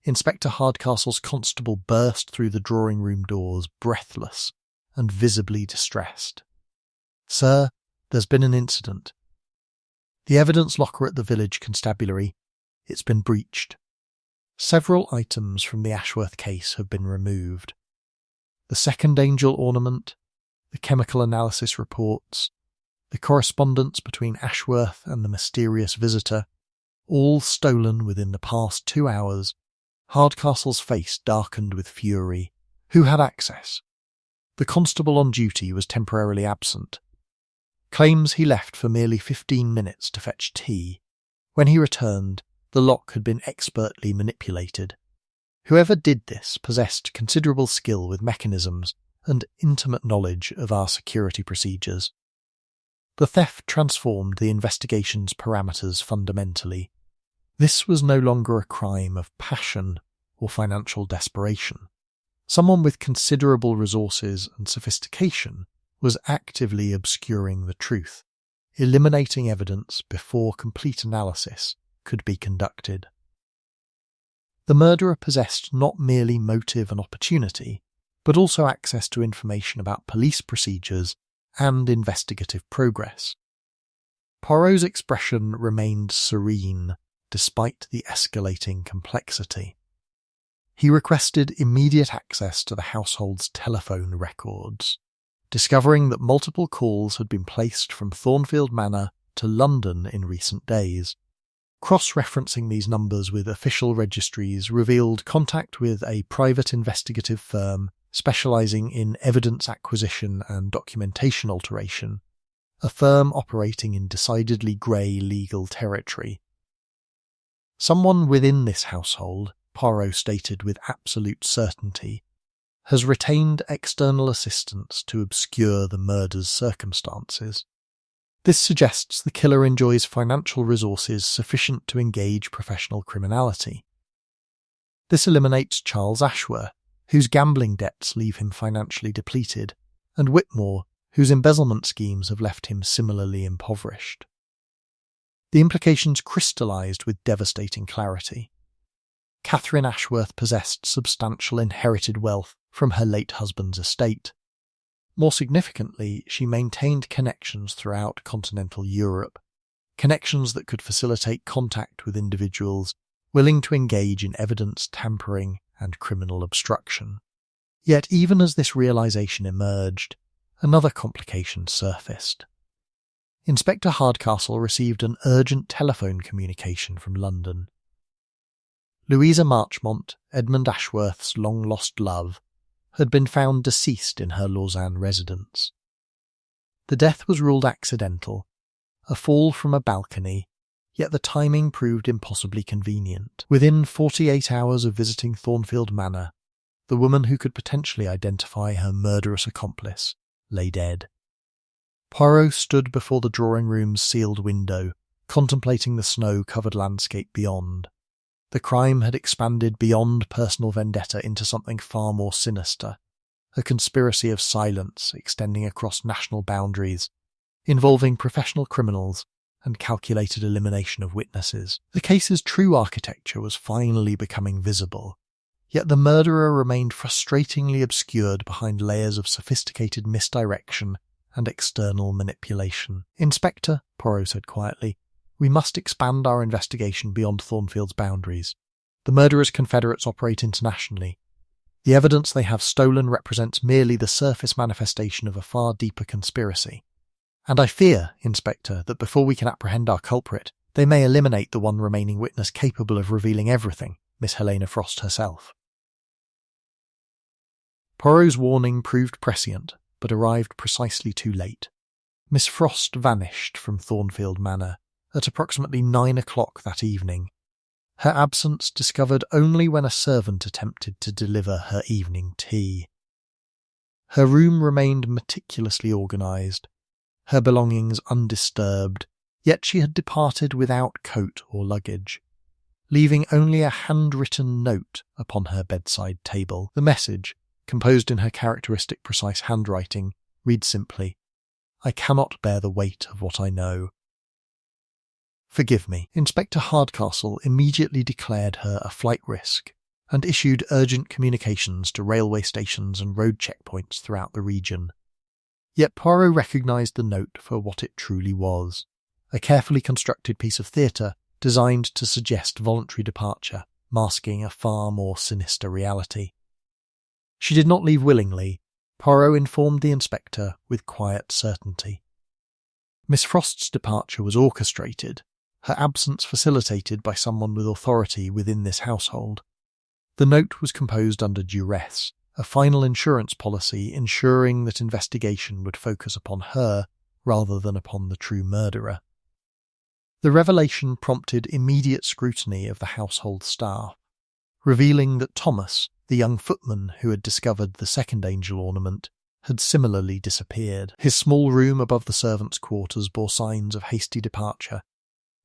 Inspector Hardcastle's constable burst through the drawing-room doors, breathless and visibly distressed. "Sir, there's been an incident. The evidence locker at the village constabulary, it's been breached. Several items from the Ashworth case have been removed. The second angel ornament, the chemical analysis reports, the correspondence between Ashworth and the mysterious visitor, all stolen within the past 2 hours." Hardcastle's face darkened with fury. Who had access? The constable on duty was temporarily absent. Claims he left for merely 15 minutes to fetch tea. When he returned, the lock had been expertly manipulated. Whoever did this possessed considerable skill with mechanisms and intimate knowledge of our security procedures. The theft transformed the investigation's parameters fundamentally. This was no longer a crime of passion or financial desperation. Someone with considerable resources and sophistication was actively obscuring the truth, eliminating evidence before complete analysis could be conducted. The murderer possessed not merely motive and opportunity, but also access to information about police procedures and investigative progress. Poirot's expression remained serene despite the escalating complexity. He requested immediate access to the household's telephone records, discovering that multiple calls had been placed from Thornfield Manor to London in recent days. Cross-referencing these numbers with official registries revealed contact with a private investigative firm specialising in evidence acquisition and documentation alteration, a firm operating in decidedly grey legal territory. Someone within this household, Poirot stated with absolute certainty, has retained external assistance to obscure the murder's circumstances. This suggests the killer enjoys financial resources sufficient to engage professional criminality. This eliminates Charles Ashworth, whose gambling debts leave him financially depleted, and Whitmore, whose embezzlement schemes have left him similarly impoverished. The implications crystallised with devastating clarity. Catherine Ashworth possessed substantial inherited wealth from her late husband's estate. More significantly, she maintained connections throughout continental Europe, connections that could facilitate contact with individuals willing to engage in evidence tampering and criminal obstruction. Yet even as this realisation emerged, another complication surfaced. Inspector Hardcastle received an urgent telephone communication from London. Louisa Marchmont, Edmund Ashworth's long-lost love, had been found deceased in her Lausanne residence. The death was ruled accidental, a fall from a balcony, yet the timing proved impossibly convenient. Within 48 hours of visiting Thornfield Manor, the woman who could potentially identify her murderous accomplice lay dead. Poirot stood before the drawing-room's sealed window, contemplating the snow-covered landscape beyond. The crime had expanded beyond personal vendetta into something far more sinister, a conspiracy of silence extending across national boundaries, involving professional criminals and calculated elimination of witnesses. The case's true architecture was finally becoming visible, yet the murderer remained frustratingly obscured behind layers of sophisticated misdirection and external manipulation. "Inspector," Poirot said quietly, "we must expand our investigation beyond Thornfield's boundaries. The murderer's confederates operate internationally. The evidence they have stolen represents merely the surface manifestation of a far deeper conspiracy. And I fear, Inspector, that before we can apprehend our culprit, they may eliminate the one remaining witness capable of revealing everything, Miss Helena Frost herself." Poirot's warning proved prescient, but arrived precisely too late. Miss Frost vanished from Thornfield Manor at approximately 9 o'clock that evening, her absence discovered only when a servant attempted to deliver her evening tea. Her room remained meticulously organised, her belongings undisturbed, yet she had departed without coat or luggage. leaving only a handwritten note upon her bedside table. The message, composed in her characteristic precise handwriting, reads simply, "I cannot bear the weight of what I know. Forgive me." Inspector Hardcastle immediately declared her a flight risk and issued urgent communications to railway stations and road checkpoints throughout the region. Yet Poirot recognised the note for what it truly was, a carefully constructed piece of theatre designed to suggest voluntary departure, masking a far more sinister reality. She did not leave willingly, Poirot informed the inspector with quiet certainty. Miss Frost's departure was orchestrated, her absence facilitated by someone with authority within this household. The note was composed under duress, a final insurance policy ensuring that investigation would focus upon her rather than upon the true murderer. The revelation prompted immediate scrutiny of the household staff, revealing that Thomas, the young footman who had discovered the second angel ornament, had similarly disappeared. His small room above the servants' quarters bore signs of hasty departure,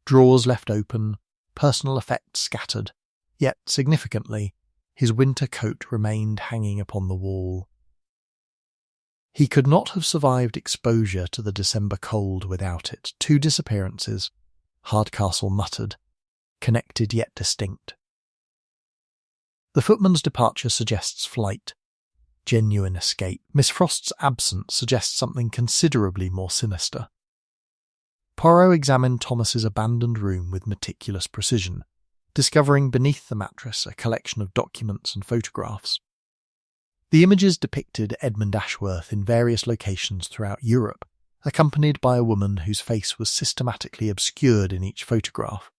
drawers left open, personal effects scattered, yet, significantly, his winter coat remained hanging upon the wall. He could not have survived exposure to the December cold without it. 2 disappearances, Hardcastle muttered, connected yet distinct. The footman's departure suggests flight, genuine escape. Miss Frost's absence suggests something considerably more sinister. Poirot examined Thomas's abandoned room with meticulous precision, discovering beneath the mattress a collection of documents and photographs. The images depicted Edmund Ashworth in various locations throughout Europe, accompanied by a woman whose face was systematically obscured in each photograph,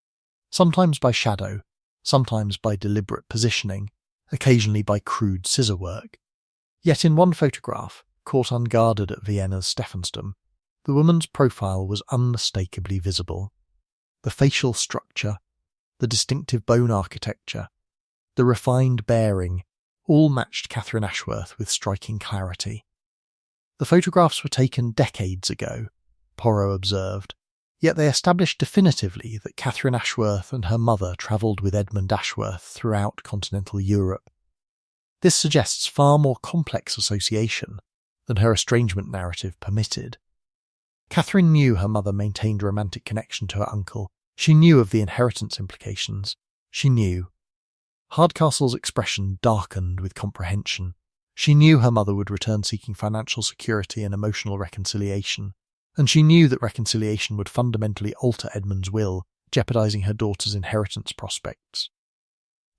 sometimes by shadow, sometimes by deliberate positioning, occasionally by crude scissor work. Yet in one photograph, caught unguarded at Vienna's Stephansdom, the woman's profile was unmistakably visible. The facial structure, the distinctive bone architecture, the refined bearing, all matched Catherine Ashworth with striking clarity. The photographs were taken decades ago, Poirot observed, yet they established definitively that Catherine Ashworth and her mother travelled with Edmund Ashworth throughout continental Europe. This suggests far more complex association than her estrangement narrative permitted. Catherine knew her mother maintained a romantic connection to her uncle. She knew of the inheritance implications. She knew. Hardcastle's expression darkened with comprehension. She knew her mother would return seeking financial security and emotional reconciliation, and she knew that reconciliation would fundamentally alter Edmund's will, jeopardising her daughter's inheritance prospects.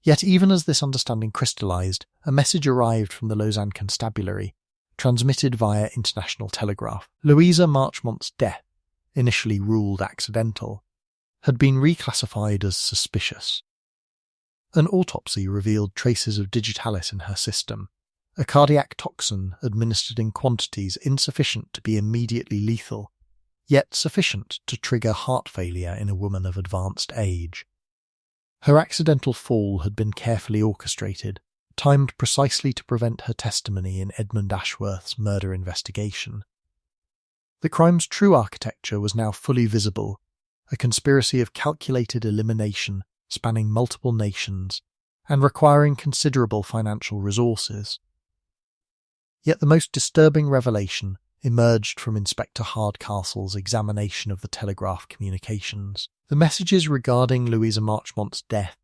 Yet even as this understanding crystallised, a message arrived from the Lausanne Constabulary, transmitted via international telegraph. Louisa Marchmont's death, initially ruled accidental, had been reclassified as suspicious. An autopsy revealed traces of digitalis in her system, a cardiac toxin administered in quantities insufficient to be immediately lethal, yet sufficient to trigger heart failure in a woman of advanced age. Her accidental fall had been carefully orchestrated, timed precisely to prevent her testimony in Edmund Ashworth's murder investigation. The crime's true architecture was now fully visible, a conspiracy of calculated elimination spanning multiple nations and requiring considerable financial resources. Yet the most disturbing revelation emerged from Inspector Hardcastle's examination of the telegraph communications. The messages regarding Louisa Marchmont's death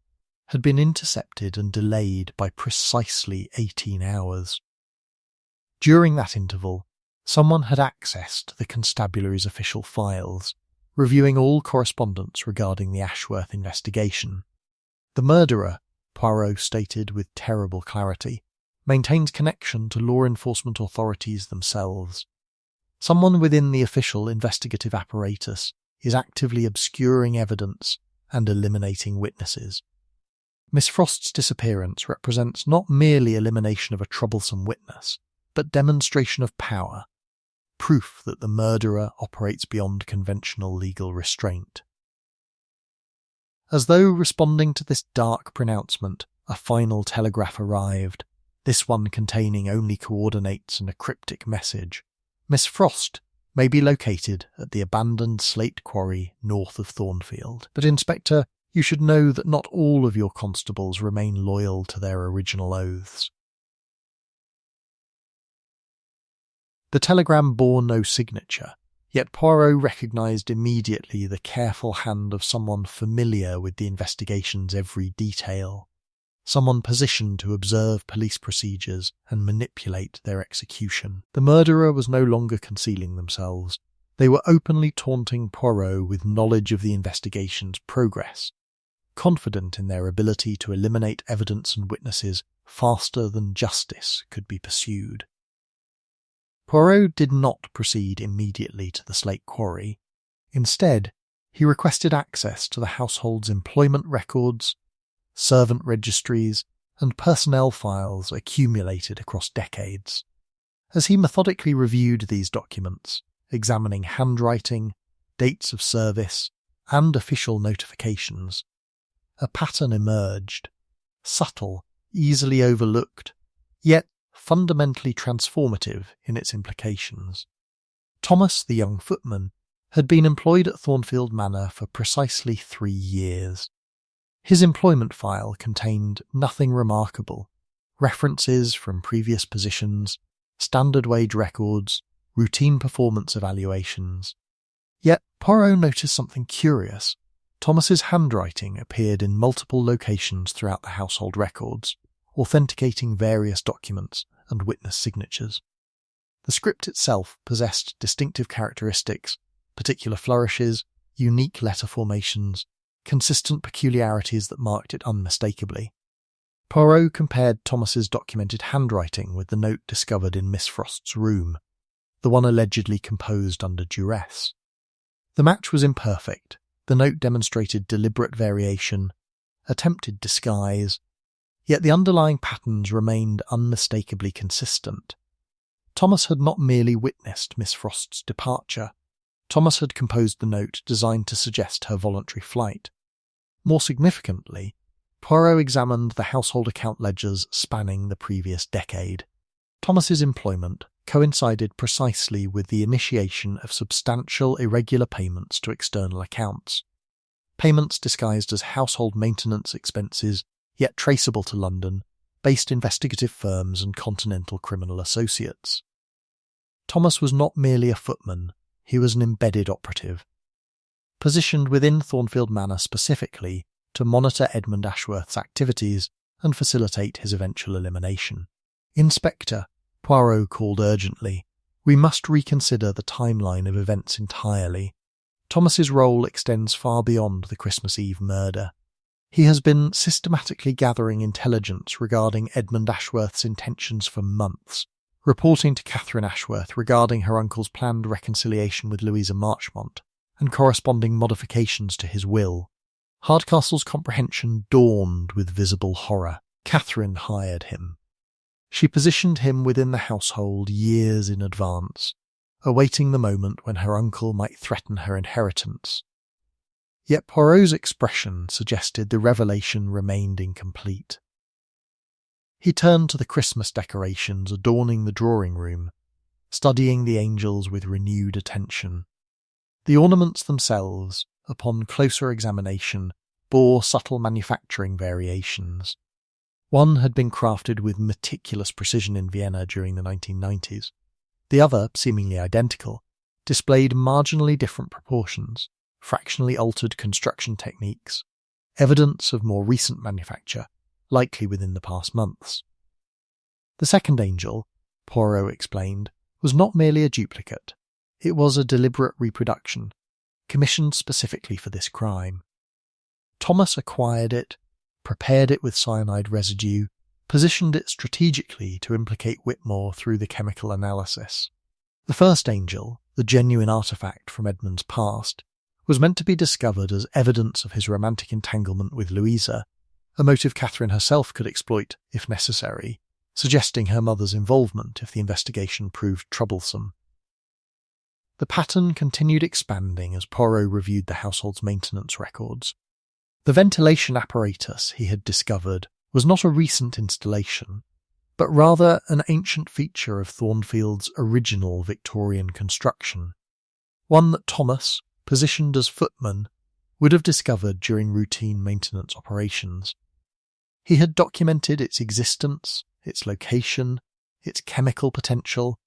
had been intercepted and delayed by precisely 18 hours. During that interval, someone had accessed the constabulary's official files, reviewing all correspondence regarding the Ashworth investigation. The murderer, Poirot stated with terrible clarity, maintains connection to law enforcement authorities themselves. Someone within the official investigative apparatus is actively obscuring evidence and eliminating witnesses. Miss Frost's disappearance represents not merely elimination of a troublesome witness, but demonstration of power, proof that the murderer operates beyond conventional legal restraint. As though responding to this dark pronouncement, a final telegraph arrived, this one containing only coordinates and a cryptic message. Miss Frost may be located at the abandoned slate quarry north of Thornfield. But Inspector, You should know that not all of your constables remain loyal to their original oaths. The telegram bore no signature, yet Poirot recognised immediately the careful hand of someone familiar with the investigation's every detail, someone positioned to observe police procedures and manipulate their execution. The murderer was no longer concealing themselves. They were openly taunting Poirot with knowledge of the investigation's progress, confident in their ability to eliminate evidence and witnesses faster than justice could be pursued. Poirot did not proceed immediately to the slate quarry. Instead, he requested access to the household's employment records, servant registries, and personnel files accumulated across decades. As he methodically reviewed these documents, examining handwriting, dates of service, and official notifications, a pattern emerged, subtle, easily overlooked, yet fundamentally transformative in its implications. Thomas, the young footman, had been employed at Thornfield Manor for precisely 3 years. His employment file contained nothing remarkable: references from previous positions, standard wage records, routine performance evaluations. Yet Poirot noticed something curious. Thomas's handwriting appeared in multiple locations throughout the household records, authenticating various documents and witness signatures. The script itself possessed distinctive characteristics, particular flourishes, unique letter formations, consistent peculiarities that marked it unmistakably. Poirot compared Thomas's documented handwriting with the note discovered in Miss Frost's room, the one allegedly composed under duress. The match was imperfect. The note demonstrated deliberate variation, attempted disguise, yet the underlying patterns remained unmistakably consistent. Thomas had not merely witnessed Miss Frost's departure. Thomas had composed the note designed to suggest her voluntary flight. More significantly, Poirot examined the household account ledgers spanning the previous decade. Thomas's employment coincided precisely with the initiation of substantial irregular payments to external accounts. Payments disguised as household maintenance expenses, yet traceable to London, based investigative firms and continental criminal associates. Thomas was not merely a footman, he was an embedded operative, positioned within Thornfield Manor specifically to monitor Edmund Ashworth's activities and facilitate his eventual elimination. "Inspector," Poirot called urgently, "we must reconsider the timeline of events entirely. Thomas's role extends far beyond the Christmas Eve murder. He has been systematically gathering intelligence regarding Edmund Ashworth's intentions for months, reporting to Catherine Ashworth regarding her uncle's planned reconciliation with Louisa Marchmont, and corresponding modifications to his will." Hardcastle's comprehension dawned with visible horror. Catherine hired him. She positioned him within the household years in advance, awaiting the moment when her uncle might threaten her inheritance. Yet Poirot's expression suggested the revelation remained incomplete. He turned to the Christmas decorations adorning the drawing room, studying the angels with renewed attention. The ornaments themselves, upon closer examination, bore subtle manufacturing variations. One had been crafted with meticulous precision in Vienna during the 1990s. The other, seemingly identical, displayed marginally different proportions, fractionally altered construction techniques, evidence of more recent manufacture, likely within the past months. The second angel, Poirot explained, was not merely a duplicate. It was a deliberate reproduction, commissioned specifically for this crime. Thomas acquired it, prepared it with cyanide residue, positioned it strategically to implicate Whitmore through the chemical analysis. The first angel, the genuine artefact from Edmund's past, was meant to be discovered as evidence of his romantic entanglement with Louisa, a motive Catherine herself could exploit if necessary, suggesting her mother's involvement if the investigation proved troublesome. The pattern continued expanding as Poirot reviewed the household's maintenance records. The ventilation apparatus he had discovered was not a recent installation, but rather an ancient feature of Thornfield's original Victorian construction, one that Thomas, positioned as footman, would have discovered during routine maintenance operations. He had documented its existence, its location, its chemical potential,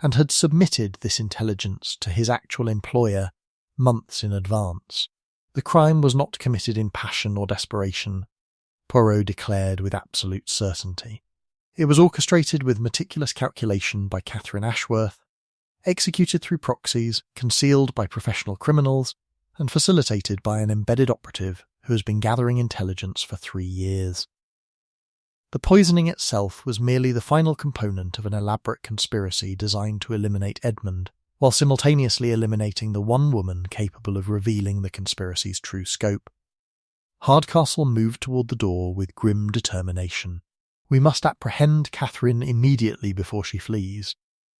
and had submitted this intelligence to his actual employer months in advance. The crime was not committed in passion or desperation, Poirot declared with absolute certainty. It was orchestrated with meticulous calculation by Catherine Ashworth, executed through proxies, concealed by professional criminals, and facilitated by an embedded operative who has been gathering intelligence for 3 years. The poisoning itself was merely the final component of an elaborate conspiracy designed to eliminate Edmund, while simultaneously eliminating the one woman capable of revealing the conspiracy's true scope. Hardcastle moved toward the door with grim determination. We must apprehend Catherine immediately before she flees.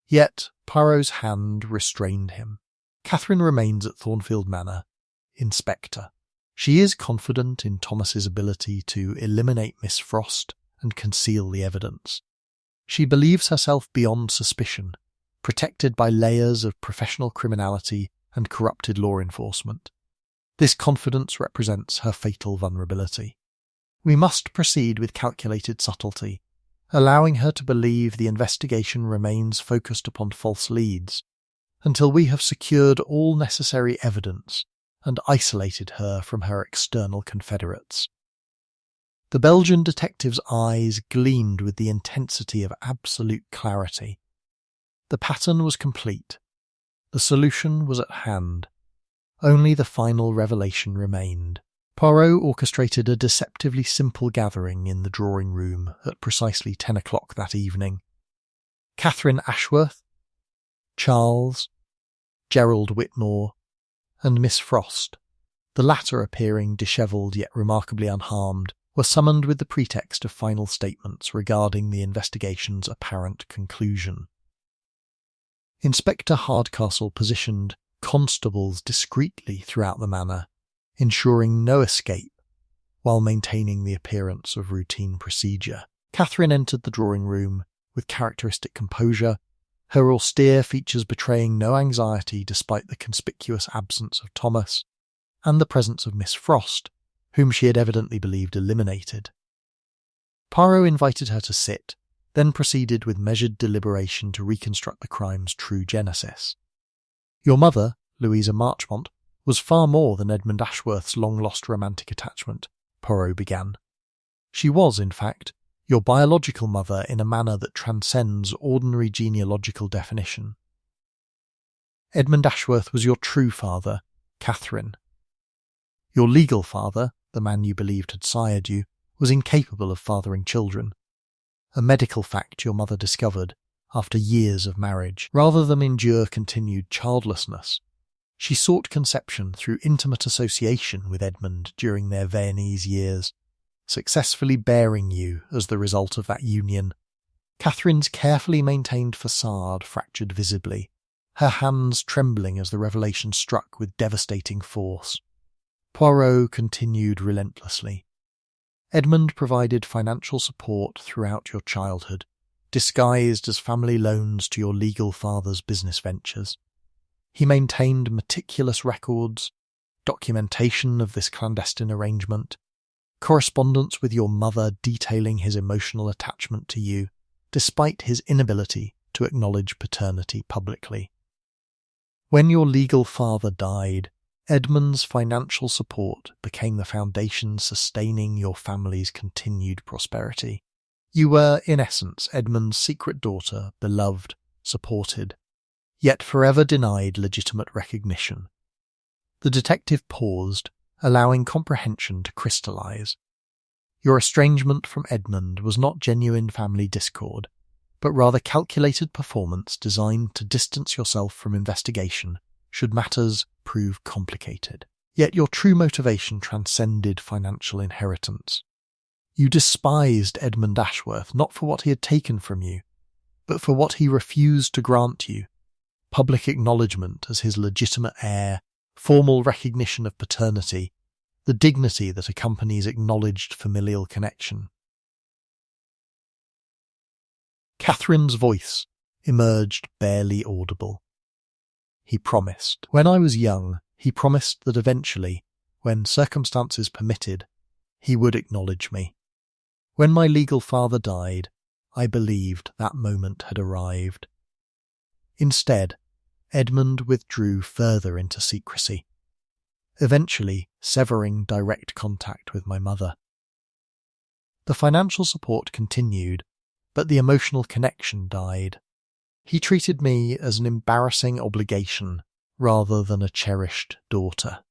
Yet Poirot's hand restrained him. Catherine remains at Thornfield Manor, Inspector. She is confident in Thomas's ability to eliminate Miss Frost and conceal the evidence. She believes herself beyond suspicion, protected by layers of professional criminality and corrupted law enforcement. This confidence represents her fatal vulnerability. We must proceed with calculated subtlety, allowing her to believe the investigation remains focused upon false leads, until we have secured all necessary evidence and isolated her from her external confederates. The Belgian detective's eyes gleamed with the intensity of absolute clarity. The pattern was complete. The solution was at hand. Only the final revelation remained. Poirot orchestrated a deceptively simple gathering in the drawing room at precisely 10 o'clock that evening. Catherine Ashworth, Charles, Gerald Whitmore, and Miss Frost, the latter appearing dishevelled yet remarkably unharmed, were summoned with the pretext of final statements regarding the investigation's apparent conclusion. Inspector Hardcastle positioned constables discreetly throughout the manor, ensuring no escape while maintaining the appearance of routine procedure. Catherine entered the drawing room with characteristic composure, her austere features betraying no anxiety despite the conspicuous absence of Thomas and the presence of Miss Frost, whom she had evidently believed eliminated. Poirot invited her to sit, then proceeded with measured deliberation to reconstruct the crime's true genesis. Your mother, Louisa Marchmont, was far more than Edmund Ashworth's long-lost romantic attachment, Poirot began. She was, in fact, your biological mother in a manner that transcends ordinary genealogical definition. Edmund Ashworth was your true father, Catherine. Your legal father, the man you believed had sired you, was incapable of fathering children, a medical fact your mother discovered after years of marriage. Rather than endure continued childlessness, she sought conception through intimate association with Edmund during their Viennese years, successfully bearing you as the result of that union. Catherine's carefully maintained facade fractured visibly, her hands trembling as the revelation struck with devastating force. Poirot continued relentlessly. Edmund provided financial support throughout your childhood, disguised as family loans to your legal father's business ventures. He maintained meticulous records, documentation of this clandestine arrangement, correspondence with your mother detailing his emotional attachment to you, despite his inability to acknowledge paternity publicly. When your legal father died, Edmund's financial support became the foundation sustaining your family's continued prosperity. You were, in essence, Edmund's secret daughter, beloved, supported, yet forever denied legitimate recognition. The detective paused, allowing comprehension to crystallize. Your estrangement from Edmund was not genuine family discord, but rather calculated performance designed to distance yourself from investigation should matters prove complicated. Yet your true motivation transcended financial inheritance. You despised Edmund Ashworth not for what he had taken from you, but for what he refused to grant you: public acknowledgement as his legitimate heir, formal recognition of paternity, the dignity that accompanies acknowledged familial connection. Catherine's voice emerged barely audible. He promised. When I was young, he promised that eventually, when circumstances permitted, he would acknowledge me. When my legal father died, I believed that moment had arrived. Instead, Edmund withdrew further into secrecy, eventually severing direct contact with my mother. The financial support continued, but the emotional connection died. He treated me as an embarrassing obligation rather than a cherished daughter.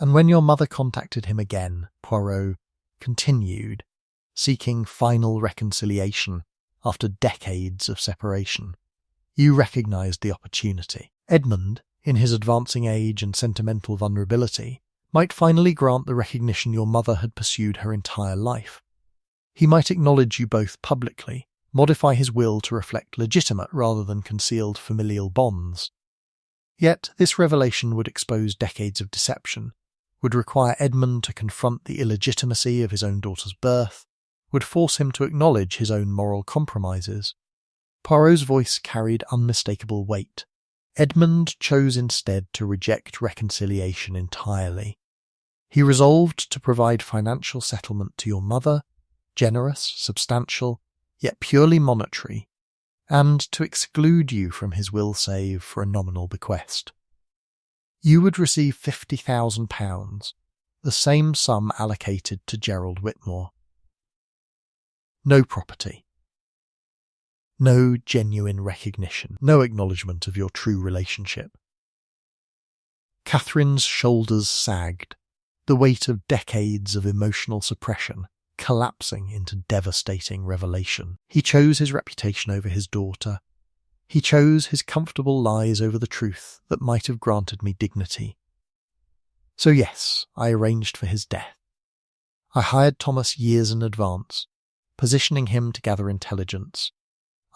And when your mother contacted him again, Poirot continued, seeking final reconciliation after decades of separation. You recognised the opportunity. Edmund, in his advancing age and sentimental vulnerability, might finally grant the recognition your mother had pursued her entire life. He might acknowledge you both publicly, modify his will to reflect legitimate rather than concealed familial bonds. Yet this revelation would expose decades of deception, would require Edmund to confront the illegitimacy of his own daughter's birth, would force him to acknowledge his own moral compromises. Poirot's voice carried unmistakable weight. Edmund chose instead to reject reconciliation entirely. He resolved to provide financial settlement to your mother, generous, substantial, yet purely monetary, and to exclude you from his will save for a nominal bequest. You would receive £50,000, the same sum allocated to Gerald Whitmore. No property. No genuine recognition, no acknowledgement of your true relationship. Catherine's shoulders sagged, the weight of decades of emotional suppression collapsing into devastating revelation. He chose his reputation over his daughter. He chose his comfortable lies over the truth that might have granted me dignity. So yes, I arranged for his death. I hired Thomas years in advance, positioning him to gather intelligence.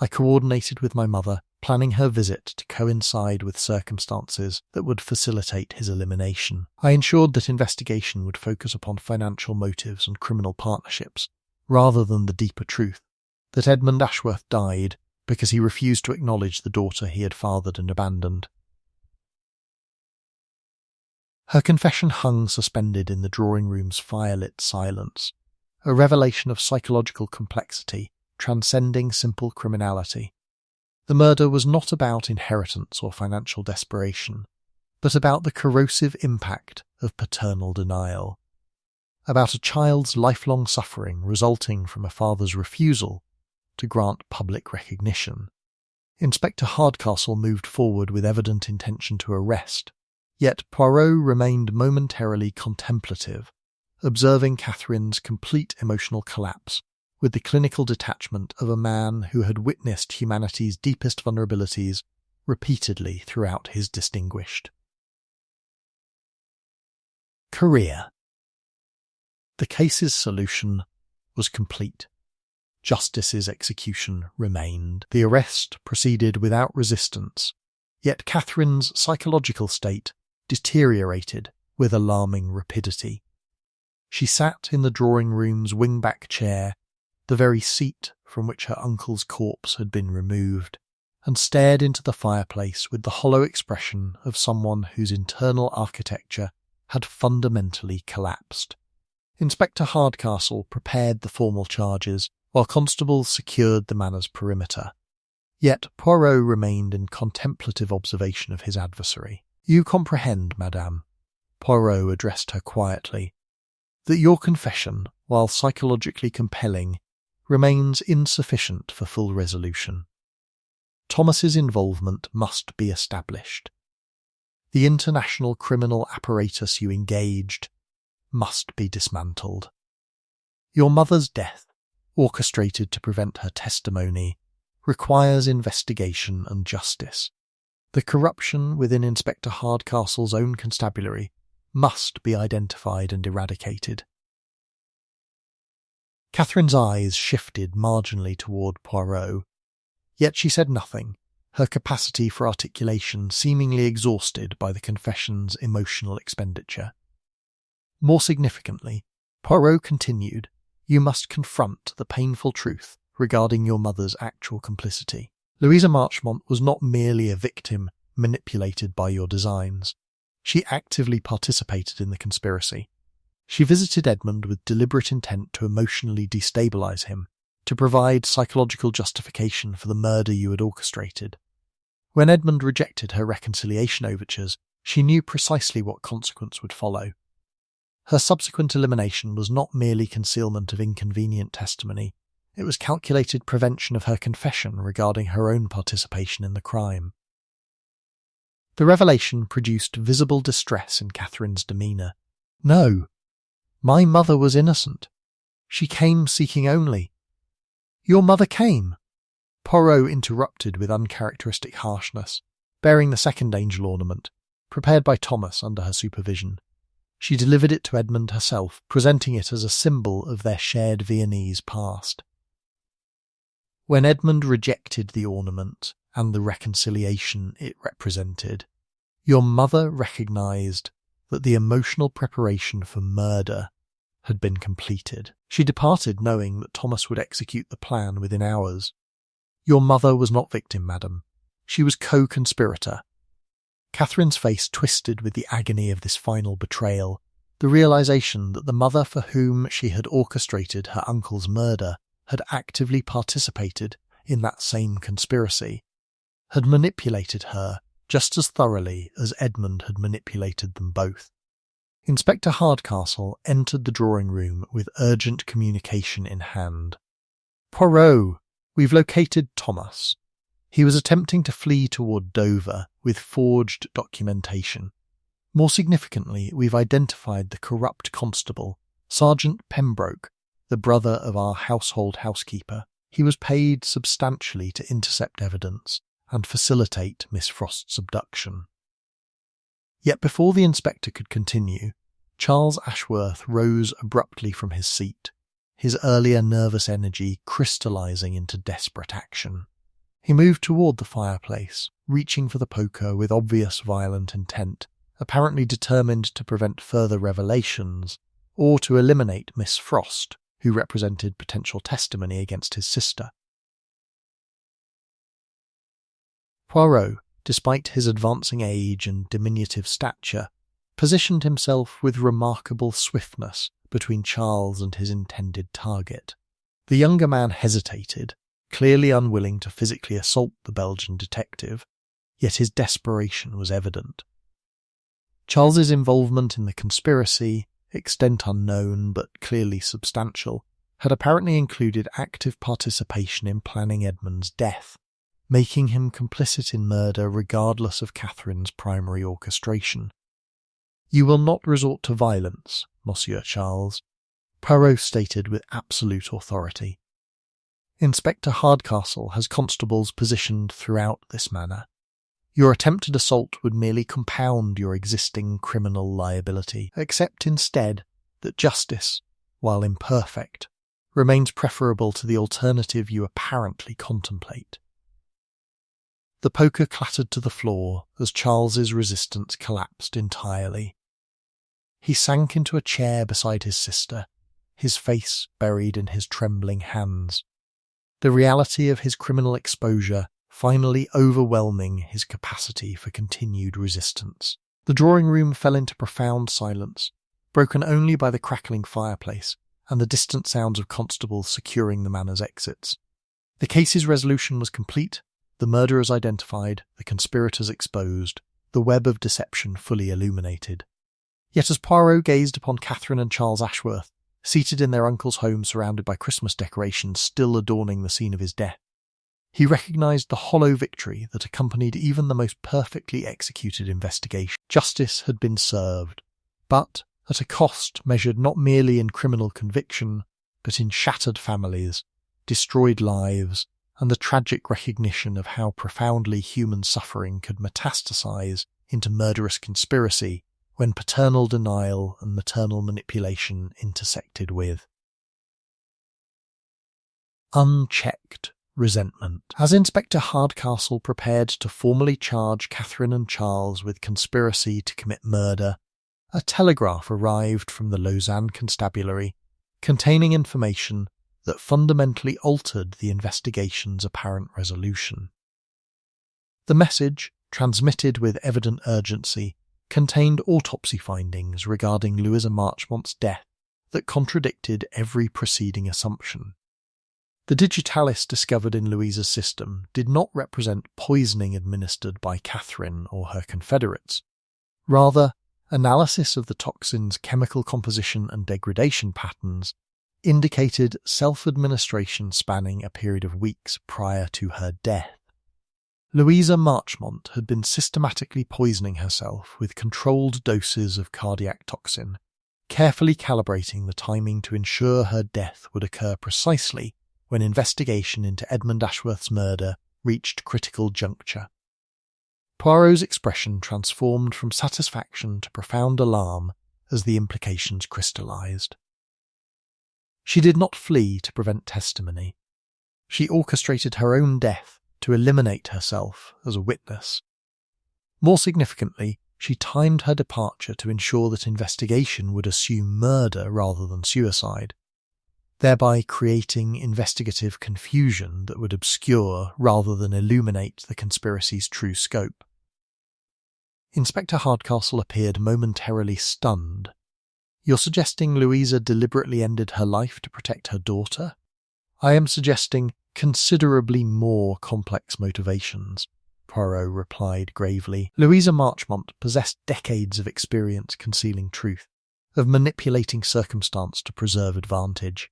I coordinated with my mother, planning her visit to coincide with circumstances that would facilitate his elimination. I ensured that investigation would focus upon financial motives and criminal partnerships, rather than the deeper truth, that Edmund Ashworth died because he refused to acknowledge the daughter he had fathered and abandoned. Her confession hung suspended in the drawing-room's firelit silence, a revelation of psychological complexity transcending simple criminality. The murder was not about inheritance or financial desperation, but about the corrosive impact of paternal denial, about a child's lifelong suffering resulting from a father's refusal to grant public recognition. Inspector Hardcastle moved forward with evident intention to arrest, yet Poirot remained momentarily contemplative, observing Catherine's complete emotional collapse with the clinical detachment of a man who had witnessed humanity's deepest vulnerabilities repeatedly throughout his distinguished career. The case's solution was complete. Justice's execution remained. The arrest proceeded without resistance, yet Catherine's psychological state deteriorated with alarming rapidity. She sat in the drawing-room's wing-back chair, the very seat from which her uncle's corpse had been removed, and stared into the fireplace with the hollow expression of someone whose internal architecture had fundamentally collapsed. Inspector Hardcastle prepared the formal charges, while constables secured the manor's perimeter. Yet Poirot remained in contemplative observation of his adversary. "You comprehend, madame," Poirot addressed her quietly, "that your confession, while psychologically compelling, remains insufficient for full resolution. Thomas's involvement must be established. The international criminal apparatus you engaged must be dismantled. Your mother's death, orchestrated to prevent her testimony, requires investigation and justice. The corruption within Inspector Hardcastle's own constabulary must be identified and eradicated." Catherine's eyes shifted marginally toward Poirot, yet she said nothing, her capacity for articulation seemingly exhausted by the confession's emotional expenditure. More significantly, Poirot continued, "You must confront the painful truth regarding your mother's actual complicity. Louisa Marchmont was not merely a victim manipulated by your designs. She actively participated in the conspiracy. She visited Edmund with deliberate intent to emotionally destabilise him, to provide psychological justification for the murder you had orchestrated. When Edmund rejected her reconciliation overtures, she knew precisely what consequence would follow. Her subsequent elimination was not merely concealment of inconvenient testimony, it was calculated prevention of her confession regarding her own participation in the crime. The revelation produced visible distress in Catherine's demeanour. No, my mother was innocent. She came seeking only. Your mother came? Poirot interrupted with uncharacteristic harshness, bearing the second angel ornament, prepared by Thomas under her supervision. She delivered it to Edmund herself, presenting it as a symbol of their shared Viennese past. When Edmund rejected the ornament and the reconciliation it represented, your mother recognised that the emotional preparation for murder had been completed. She departed knowing that Thomas would execute the plan within hours. Your mother was not victim, madam. She was co-conspirator. Catherine's face twisted with the agony of this final betrayal, the realisation that the mother for whom she had orchestrated her uncle's murder had actively participated in that same conspiracy, had manipulated her just as thoroughly as Edmund had manipulated them both. Inspector Hardcastle entered the drawing room with urgent communication in hand. Poirot, we've located Thomas. He was attempting to flee toward Dover with forged documentation. More significantly, we've identified the corrupt constable, Sergeant Pembroke, the brother of our household housekeeper. He was paid substantially to intercept evidence and facilitate Miss Frost's abduction. Yet before the inspector could continue, Charles Ashworth rose abruptly from his seat, his earlier nervous energy crystallising into desperate action. He moved toward the fireplace, reaching for the poker with obvious violent intent, apparently determined to prevent further revelations, or to eliminate Miss Frost, who represented potential testimony against his sister. Poirot, despite his advancing age and diminutive stature, positioned himself with remarkable swiftness between Charles and his intended target. The younger man hesitated, clearly unwilling to physically assault the Belgian detective, yet his desperation was evident. Charles's involvement in the conspiracy, extent unknown but clearly substantial, had apparently included active participation in planning Edmund's death, making him complicit in murder regardless of Catherine's primary orchestration. You will not resort to violence, Monsieur Charles, Poirot stated with absolute authority. Inspector Hardcastle has constables positioned throughout this manor. Your attempted assault would merely compound your existing criminal liability. Accept instead that justice, while imperfect, remains preferable to the alternative you apparently contemplate. The poker clattered to the floor as Charles's resistance collapsed entirely. He sank into a chair beside his sister, his face buried in his trembling hands, the reality of his criminal exposure finally overwhelming his capacity for continued resistance. The drawing room fell into profound silence, broken only by the crackling fireplace and the distant sounds of constables securing the manor's exits. The case's resolution was complete, the murderers identified, the conspirators exposed, the web of deception fully illuminated. Yet as Poirot gazed upon Catherine and Charles Ashworth, seated in their uncle's home surrounded by Christmas decorations still adorning the scene of his death, he recognised the hollow victory that accompanied even the most perfectly executed investigation. Justice had been served, but at a cost measured not merely in criminal conviction, but in shattered families, destroyed lives, and the tragic recognition of how profoundly human suffering could metastasise into murderous conspiracy when paternal denial and maternal manipulation intersected with unchecked resentment. As Inspector Hardcastle prepared to formally charge Catherine and Charles with conspiracy to commit murder, a telegraph arrived from the Lausanne Constabulary containing information that fundamentally altered the investigation's apparent resolution. The message, transmitted with evident urgency, contained autopsy findings regarding Louisa Marchmont's death that contradicted every preceding assumption. The digitalis discovered in Louisa's system did not represent poisoning administered by Catherine or her confederates. Rather, analysis of the toxin's chemical composition and degradation patterns indicated self-administration spanning a period of weeks prior to her death. Louisa Marchmont had been systematically poisoning herself with controlled doses of cardiac toxin, carefully calibrating the timing to ensure her death would occur precisely when investigation into Edmund Ashworth's murder reached critical juncture. Poirot's expression transformed from satisfaction to profound alarm as the implications crystallized. She did not flee to prevent testimony. She orchestrated her own death to eliminate herself as a witness. More significantly, she timed her departure to ensure that investigation would assume murder rather than suicide, thereby creating investigative confusion that would obscure rather than illuminate the conspiracy's true scope. Inspector Hardcastle appeared momentarily stunned. "You're suggesting Louisa deliberately ended her life to protect her daughter?" "I am suggesting considerably more complex motivations," Poirot replied gravely. "Louisa Marchmont possessed decades of experience concealing truth, of manipulating circumstance to preserve advantage.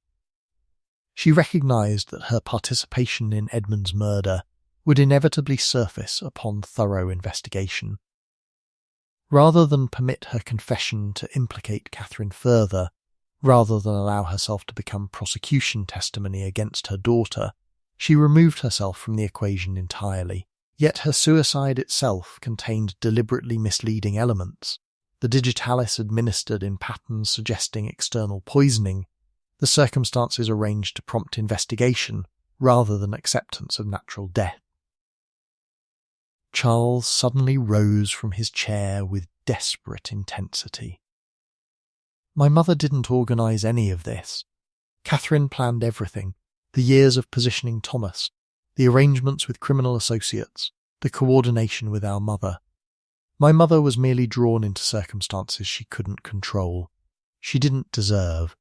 She recognised that her participation in Edmund's murder would inevitably surface upon thorough investigation. Rather than permit her confession to implicate Catherine further, rather than allow herself to become prosecution testimony against her daughter, she removed herself from the equation entirely. Yet her suicide itself contained deliberately misleading elements. The digitalis administered in patterns suggesting external poisoning, the circumstances arranged to prompt investigation rather than acceptance of natural death." Charles suddenly rose from his chair with desperate intensity. "My mother didn't organise any of this. Catherine planned everything, the years of positioning Thomas, the arrangements with criminal associates, the coordination with our mother. My mother was merely drawn into circumstances she couldn't control. She didn't deserve."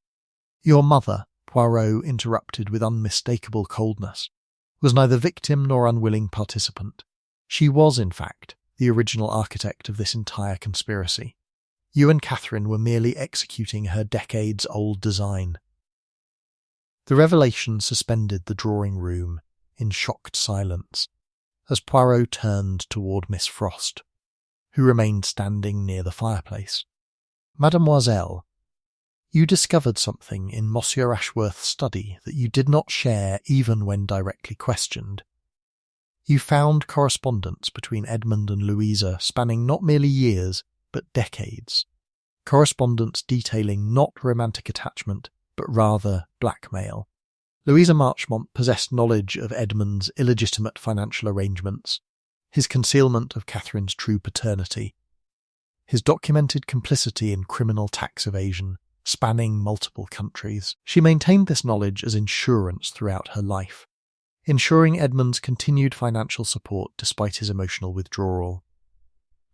"Your mother," Poirot interrupted with unmistakable coldness, "was neither victim nor unwilling participant. She was, in fact, the original architect of this entire conspiracy. You and Catherine were merely executing her decades-old design." The revelation suspended the drawing room in shocked silence as Poirot turned toward Miss Frost, who remained standing near the fireplace. "Mademoiselle, you discovered something in Monsieur Ashworth's study that you did not share even when directly questioned. You found correspondence between Edmund and Louisa spanning not merely years, but decades. Correspondence detailing not romantic attachment, but rather blackmail. Louisa Marchmont possessed knowledge of Edmund's illegitimate financial arrangements, his concealment of Catherine's true paternity, his documented complicity in criminal tax evasion, spanning multiple countries. She maintained this knowledge as insurance throughout her life, ensuring Edmund's continued financial support despite his emotional withdrawal."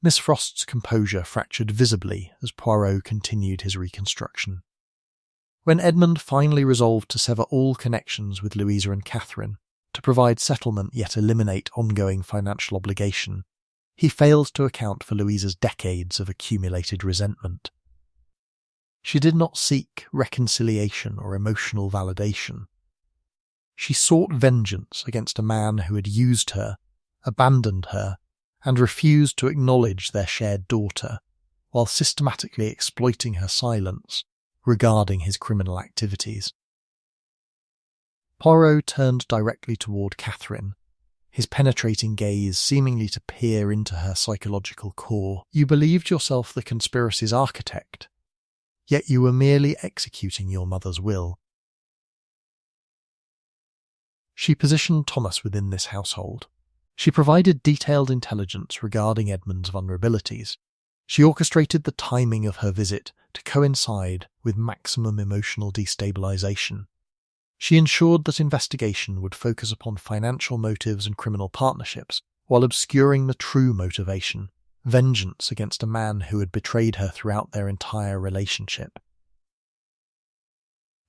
Miss Frost's composure fractured visibly as Poirot continued his reconstruction. When Edmund finally resolved to sever all connections with Louisa and Catherine, to provide settlement yet eliminate ongoing financial obligation, he failed to account for Louisa's decades of accumulated resentment. She did not seek reconciliation or emotional validation. She sought vengeance against a man who had used her, abandoned her, and refused to acknowledge their shared daughter, while systematically exploiting her silence regarding his criminal activities. Poirot turned directly toward Catherine, his penetrating gaze seemingly to peer into her psychological core. "You believed yourself the conspiracy's architect, yet you were merely executing your mother's will. She positioned Thomas within this household. She provided detailed intelligence regarding Edmund's vulnerabilities. She orchestrated the timing of her visit to coincide with maximum emotional destabilization. She ensured that investigation would focus upon financial motives and criminal partnerships, while obscuring the true motivation, vengeance against a man who had betrayed her throughout their entire relationship.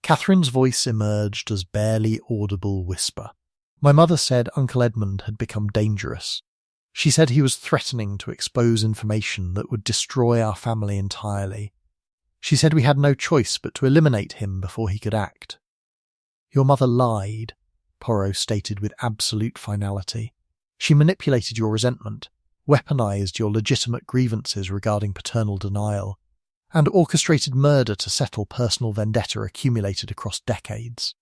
Catherine's voice emerged as barely audible whisper. My mother said Uncle Edmund had become dangerous. She said he was threatening to expose information that would destroy our family entirely. She said we had no choice but to eliminate him before he could act. Your mother lied, Poirot stated with absolute finality. She manipulated your resentment, weaponized your legitimate grievances regarding paternal denial, and orchestrated murder to settle personal vendetta accumulated across decades.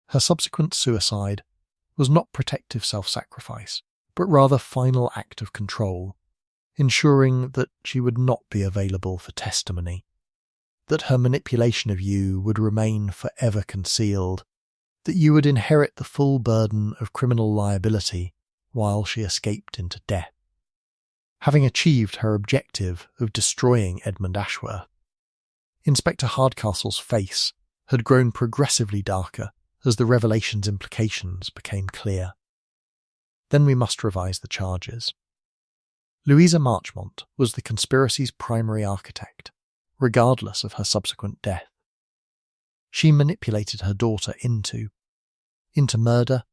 Her subsequent suicide was not protective self-sacrifice, but rather final act of control, ensuring that she would not be available for testimony, that her manipulation of you would remain forever concealed, that you would inherit the full burden of criminal liability while she escaped into death. Having achieved her objective of destroying Edmund Ashworth, Inspector Hardcastle's face had grown progressively darker as the revelation's implications became clear. Then we must revise the charges. Louisa Marchmont was the conspiracy's primary architect, regardless of her subsequent death. She manipulated her daughter into murder.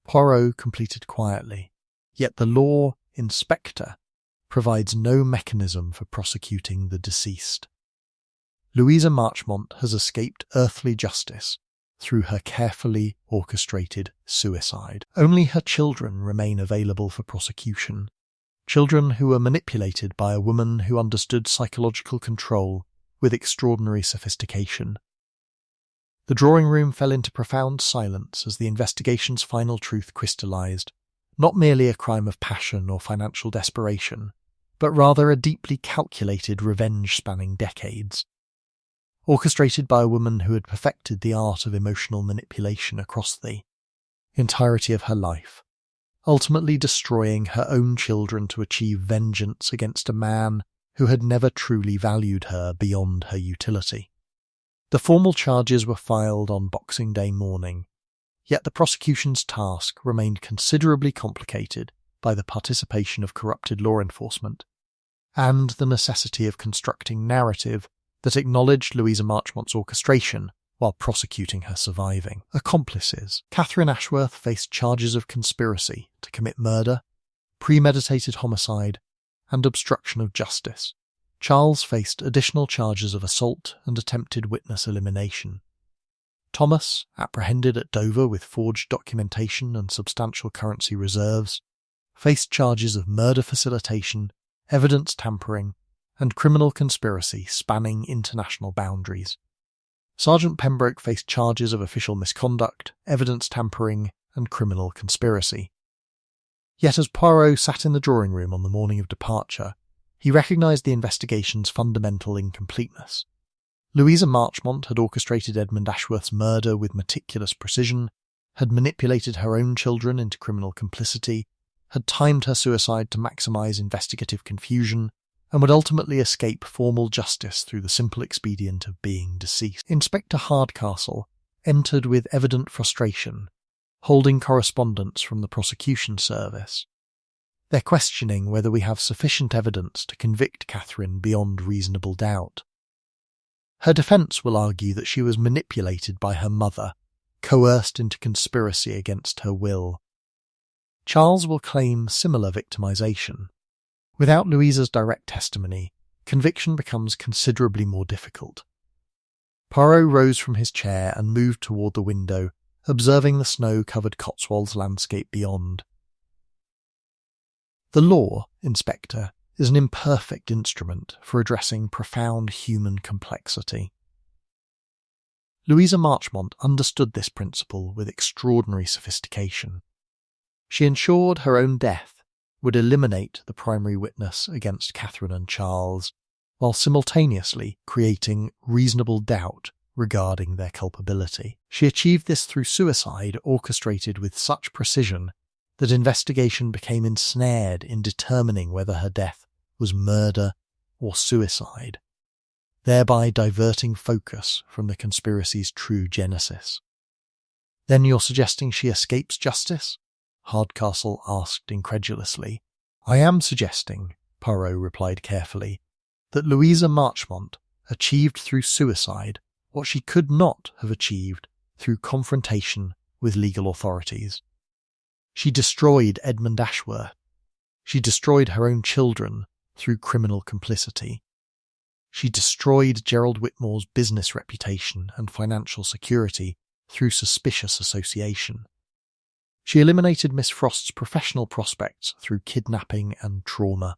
Poirot completed quietly, yet the law inspector provides no mechanism for prosecuting the deceased. Louisa Marchmont has escaped earthly justice through her carefully orchestrated suicide. Only her children remain available for prosecution, children who were manipulated by a woman who understood psychological control with extraordinary sophistication. The drawing room fell into profound silence as the investigation's final truth crystallized, not merely a crime of passion or financial desperation, but rather a deeply calculated revenge spanning decades. Orchestrated by a woman who had perfected the art of emotional manipulation across the entirety of her life, ultimately destroying her own children to achieve vengeance against a man who had never truly valued her beyond her utility. The formal charges were filed on Boxing Day morning, yet the prosecution's task remained considerably complicated by the participation of corrupted law enforcement and the necessity of constructing narrative that acknowledged Louisa Marchmont's orchestration while prosecuting her surviving accomplices. Catherine Ashworth faced charges of conspiracy to commit murder, premeditated homicide, and obstruction of justice. Charles faced additional charges of assault and attempted witness elimination. Thomas, apprehended at Dover with forged documentation and substantial currency reserves, faced charges of murder facilitation, evidence tampering, and criminal conspiracy spanning international boundaries. Sergeant Pembroke faced charges of official misconduct, evidence tampering, and criminal conspiracy. Yet as Poirot sat in the drawing room on the morning of departure, he recognised the investigation's fundamental incompleteness. Louisa Marchmont had orchestrated Edmund Ashworth's murder with meticulous precision, had manipulated her own children into criminal complicity, had timed her suicide to maximise investigative confusion, and would ultimately escape formal justice through the simple expedient of being deceased. Inspector Hardcastle entered with evident frustration, holding correspondence from the prosecution service. They're questioning whether we have sufficient evidence to convict Catherine beyond reasonable doubt. Her defence will argue that she was manipulated by her mother, coerced into conspiracy against her will. Charles will claim similar victimisation. Without Louisa's direct testimony, conviction becomes considerably more difficult. Poirot rose from his chair and moved toward the window, observing the snow-covered Cotswolds landscape beyond. The law, Inspector, is an imperfect instrument for addressing profound human complexity. Louisa Marchmont understood this principle with extraordinary sophistication. She ensured her own death would eliminate the primary witness against Catherine and Charles, while simultaneously creating reasonable doubt regarding their culpability. She achieved this through suicide orchestrated with such precision that investigation became ensnared in determining whether her death was murder or suicide, thereby diverting focus from the conspiracy's true genesis. Then you're suggesting she escapes justice? Hardcastle asked incredulously. I am suggesting, Poirot replied carefully, that Louisa Marchmont achieved through suicide what she could not have achieved through confrontation with legal authorities. She destroyed Edmund Ashworth. She destroyed her own children through criminal complicity. She destroyed Gerald Whitmore's business reputation and financial security through suspicious association. She eliminated Miss Frost's professional prospects through kidnapping and trauma.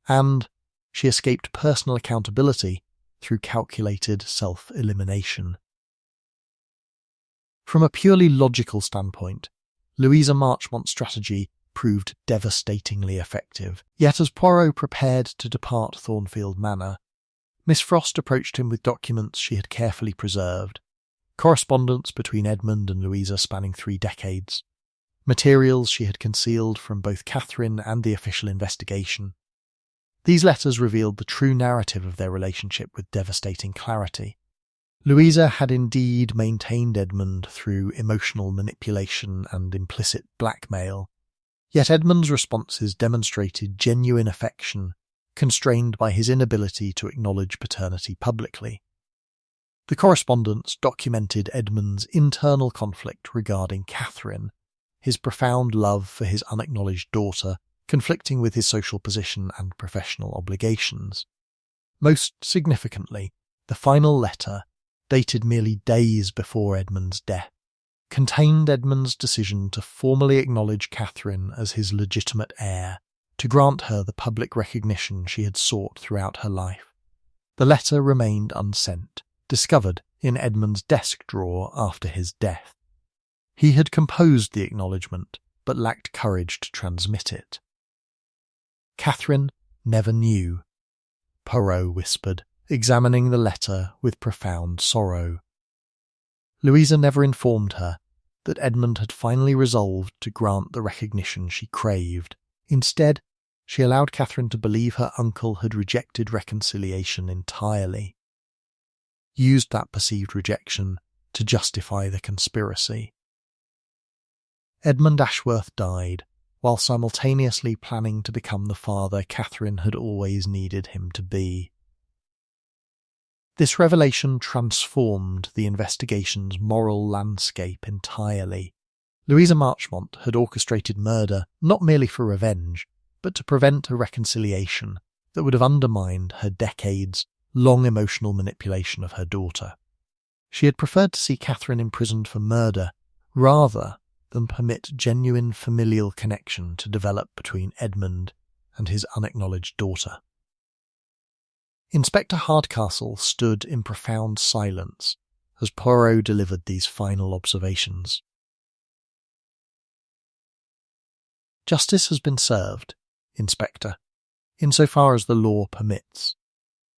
And she escaped personal accountability through calculated self-elimination. From a purely logical standpoint, Louisa Marchmont's strategy proved devastatingly effective. Yet as Poirot prepared to depart Thornfield Manor, Miss Frost approached him with documents she had carefully preserved, correspondence between Edmund and Louisa spanning 3 decades, materials she had concealed from both Catherine and the official investigation. These letters revealed the true narrative of their relationship with devastating clarity. Louisa had indeed maintained Edmund through emotional manipulation and implicit blackmail, yet Edmund's responses demonstrated genuine affection, constrained by his inability to acknowledge paternity publicly. The correspondence documented Edmund's internal conflict regarding Catherine, his profound love for his unacknowledged daughter, conflicting with his social position and professional obligations. Most significantly, the final letter, dated merely days before Edmund's death, contained Edmund's decision to formally acknowledge Catherine as his legitimate heir, to grant her the public recognition she had sought throughout her life. The letter remained unsent, discovered in Edmund's desk drawer after his death. He had composed the acknowledgement, but lacked courage to transmit it. Catherine never knew, Poirot whispered, examining the letter with profound sorrow. Louisa never informed her that Edmund had finally resolved to grant the recognition she craved. Instead, she allowed Catherine to believe her uncle had rejected reconciliation entirely, used that perceived rejection to justify the conspiracy. Edmund Ashworth died, while simultaneously planning to become the father Catherine had always needed him to be. This revelation transformed the investigation's moral landscape entirely. Louisa Marchmont had orchestrated murder not merely for revenge, but to prevent a reconciliation that would have undermined her decades-long emotional manipulation of her daughter. She had preferred to see Catherine imprisoned for murder rather than permit genuine familial connection to develop between Edmund and his unacknowledged daughter. Inspector Hardcastle stood in profound silence as Poirot delivered these final observations. Justice has been served, Inspector, insofar as the law permits.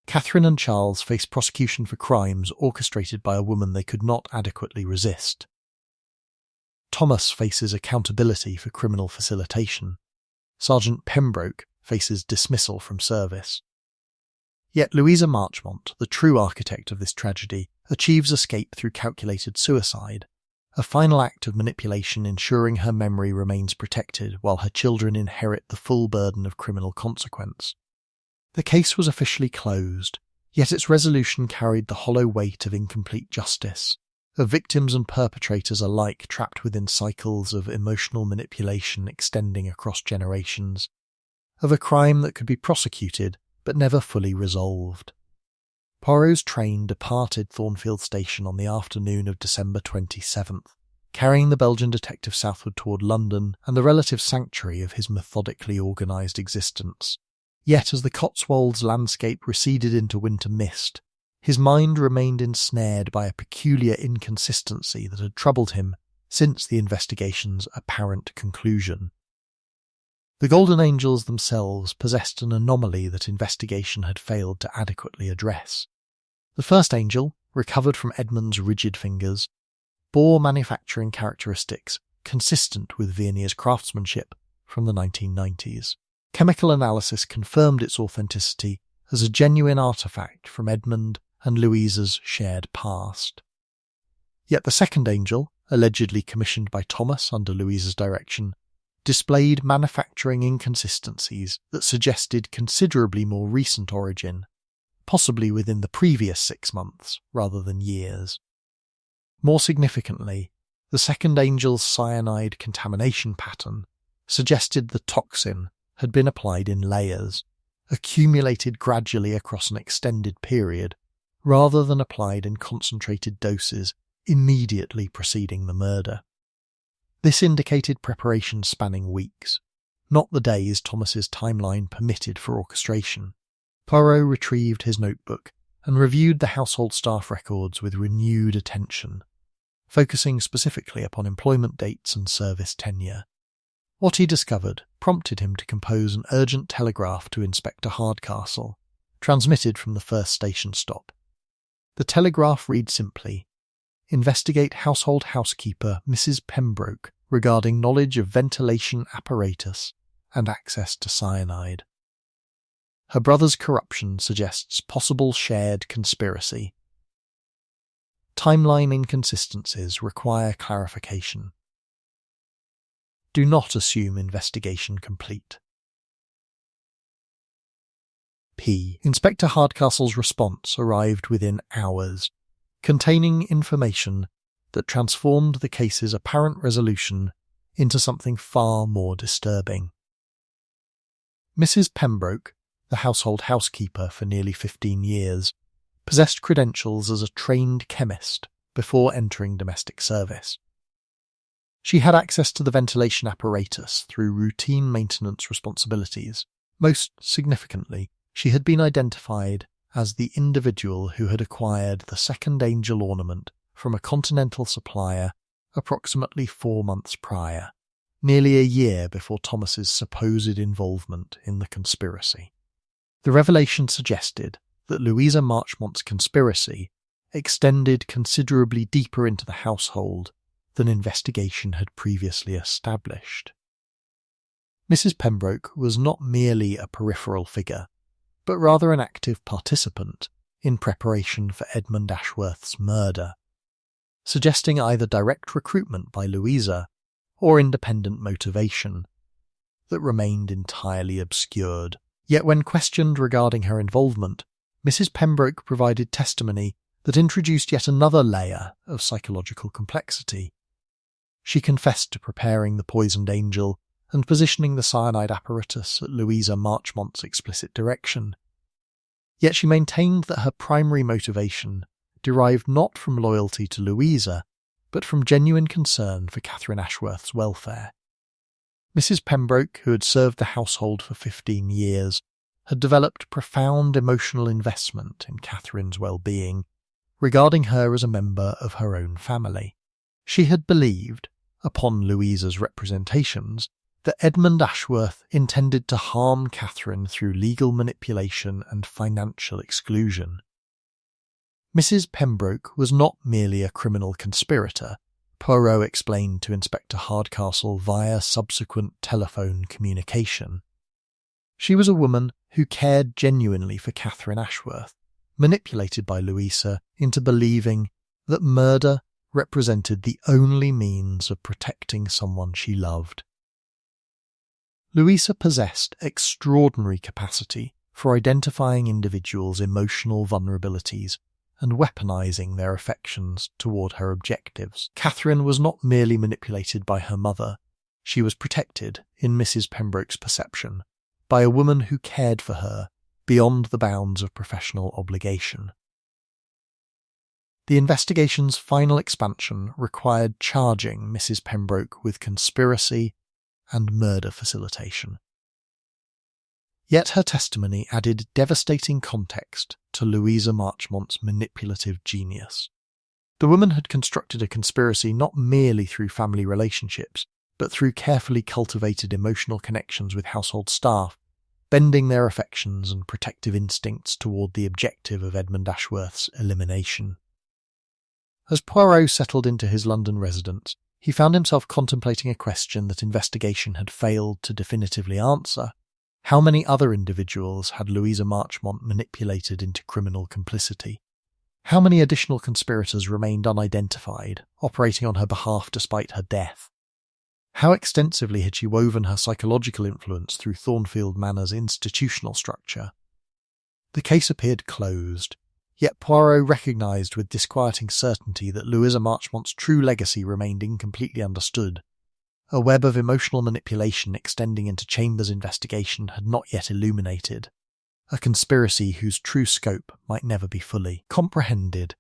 Catherine and Charles face prosecution for crimes orchestrated by a woman they could not adequately resist. Thomas faces accountability for criminal facilitation. Sergeant Pembroke faces dismissal from service. Yet Louisa Marchmont, the true architect of this tragedy, achieves escape through calculated suicide, a final act of manipulation ensuring her memory remains protected while her children inherit the full burden of criminal consequence. The case was officially closed, yet its resolution carried the hollow weight of incomplete justice, of victims and perpetrators alike trapped within cycles of emotional manipulation extending across generations, of a crime that could be prosecuted but never fully resolved. Poirot's train departed Thornfield Station on the afternoon of December 27th, carrying the Belgian detective southward toward London and the relative sanctuary of his methodically organised existence. Yet as the Cotswolds landscape receded into winter mist, his mind remained ensnared by a peculiar inconsistency that had troubled him since the investigation's apparent conclusion. The Golden Angels themselves possessed an anomaly that investigation had failed to adequately address. The first angel, recovered from Edmund's rigid fingers, bore manufacturing characteristics consistent with Vernier's craftsmanship from the 1990s. Chemical analysis confirmed its authenticity as a genuine artefact from Edmund and Louisa's shared past. Yet the second angel, allegedly commissioned by Thomas under Louisa's direction, displayed manufacturing inconsistencies that suggested considerably more recent origin, possibly within the previous 6 months rather than years. More significantly, the second angel's cyanide contamination pattern suggested the toxin had been applied in layers, accumulated gradually across an extended period, rather than applied in concentrated doses immediately preceding the murder. This indicated preparation spanning weeks, not the days Thomas's timeline permitted for orchestration. Poirot retrieved his notebook and reviewed the household staff records with renewed attention, focusing specifically upon employment dates and service tenure. What he discovered prompted him to compose an urgent telegraph to Inspector Hardcastle, transmitted from the first station stop. The telegraph read simply, "Investigate household housekeeper Mrs. Pembroke regarding knowledge of ventilation apparatus and access to cyanide. Her brother's corruption suggests possible shared conspiracy. Timeline inconsistencies require clarification. Do not assume investigation complete." P. Inspector Hardcastle's response arrived within hours, containing information that transformed the case's apparent resolution into something far more disturbing. Mrs. Pembroke, the household housekeeper for nearly 15 years, possessed credentials as a trained chemist before entering domestic service. She had access to the ventilation apparatus through routine maintenance responsibilities. Most significantly, she had been identified as the individual who had acquired the second angel ornament from a continental supplier approximately 4 months prior, nearly a year before Thomas's supposed involvement in the conspiracy. The revelation suggested that Louisa Marchmont's conspiracy extended considerably deeper into the household than investigation had previously established. Mrs. Pembroke was not merely a peripheral figure, but rather an active participant in preparation for Edmund Ashworth's murder, suggesting either direct recruitment by Louisa or independent motivation that remained entirely obscured. Yet when questioned regarding her involvement, Mrs. Pembroke provided testimony that introduced yet another layer of psychological complexity. She confessed to preparing the poisoned angel and positioning the cyanide apparatus at Louisa Marchmont's explicit direction. Yet she maintained that her primary motivation derived not from loyalty to Louisa, but from genuine concern for Catherine Ashworth's welfare. Mrs. Pembroke, who had served the household for 15 years, had developed profound emotional investment in Catherine's well-being, regarding her as a member of her own family. She had believed, upon Louisa's representations, that Edmund Ashworth intended to harm Catherine through legal manipulation and financial exclusion. Mrs. Pembroke was not merely a criminal conspirator, Poirot explained to Inspector Hardcastle via subsequent telephone communication. She was a woman who cared genuinely for Catherine Ashworth, manipulated by Louisa into believing that murder represented the only means of protecting someone she loved. Louisa possessed extraordinary capacity for identifying individuals' emotional vulnerabilities and weaponizing their affections toward her objectives. Catherine was not merely manipulated by her mother, she was protected, in Mrs. Pembroke's perception, by a woman who cared for her beyond the bounds of professional obligation. The investigation's final expansion required charging Mrs. Pembroke with conspiracy and murder facilitation. Yet her testimony added devastating context to Louisa Marchmont's manipulative genius. The woman had constructed a conspiracy not merely through family relationships, but through carefully cultivated emotional connections with household staff, bending their affections and protective instincts toward the objective of Edmund Ashworth's elimination. As Poirot settled into his London residence, he found himself contemplating a question that investigation had failed to definitively answer. How many other individuals had Louisa Marchmont manipulated into criminal complicity? How many additional conspirators remained unidentified, operating on her behalf despite her death? How extensively had she woven her psychological influence through Thornfield Manor's institutional structure? The case appeared closed, yet Poirot recognised with disquieting certainty that Louisa Marchmont's true legacy remained incompletely understood. A web of emotional manipulation extending into Chambers' investigation had not yet illuminated, a conspiracy whose true scope might never be fully comprehended.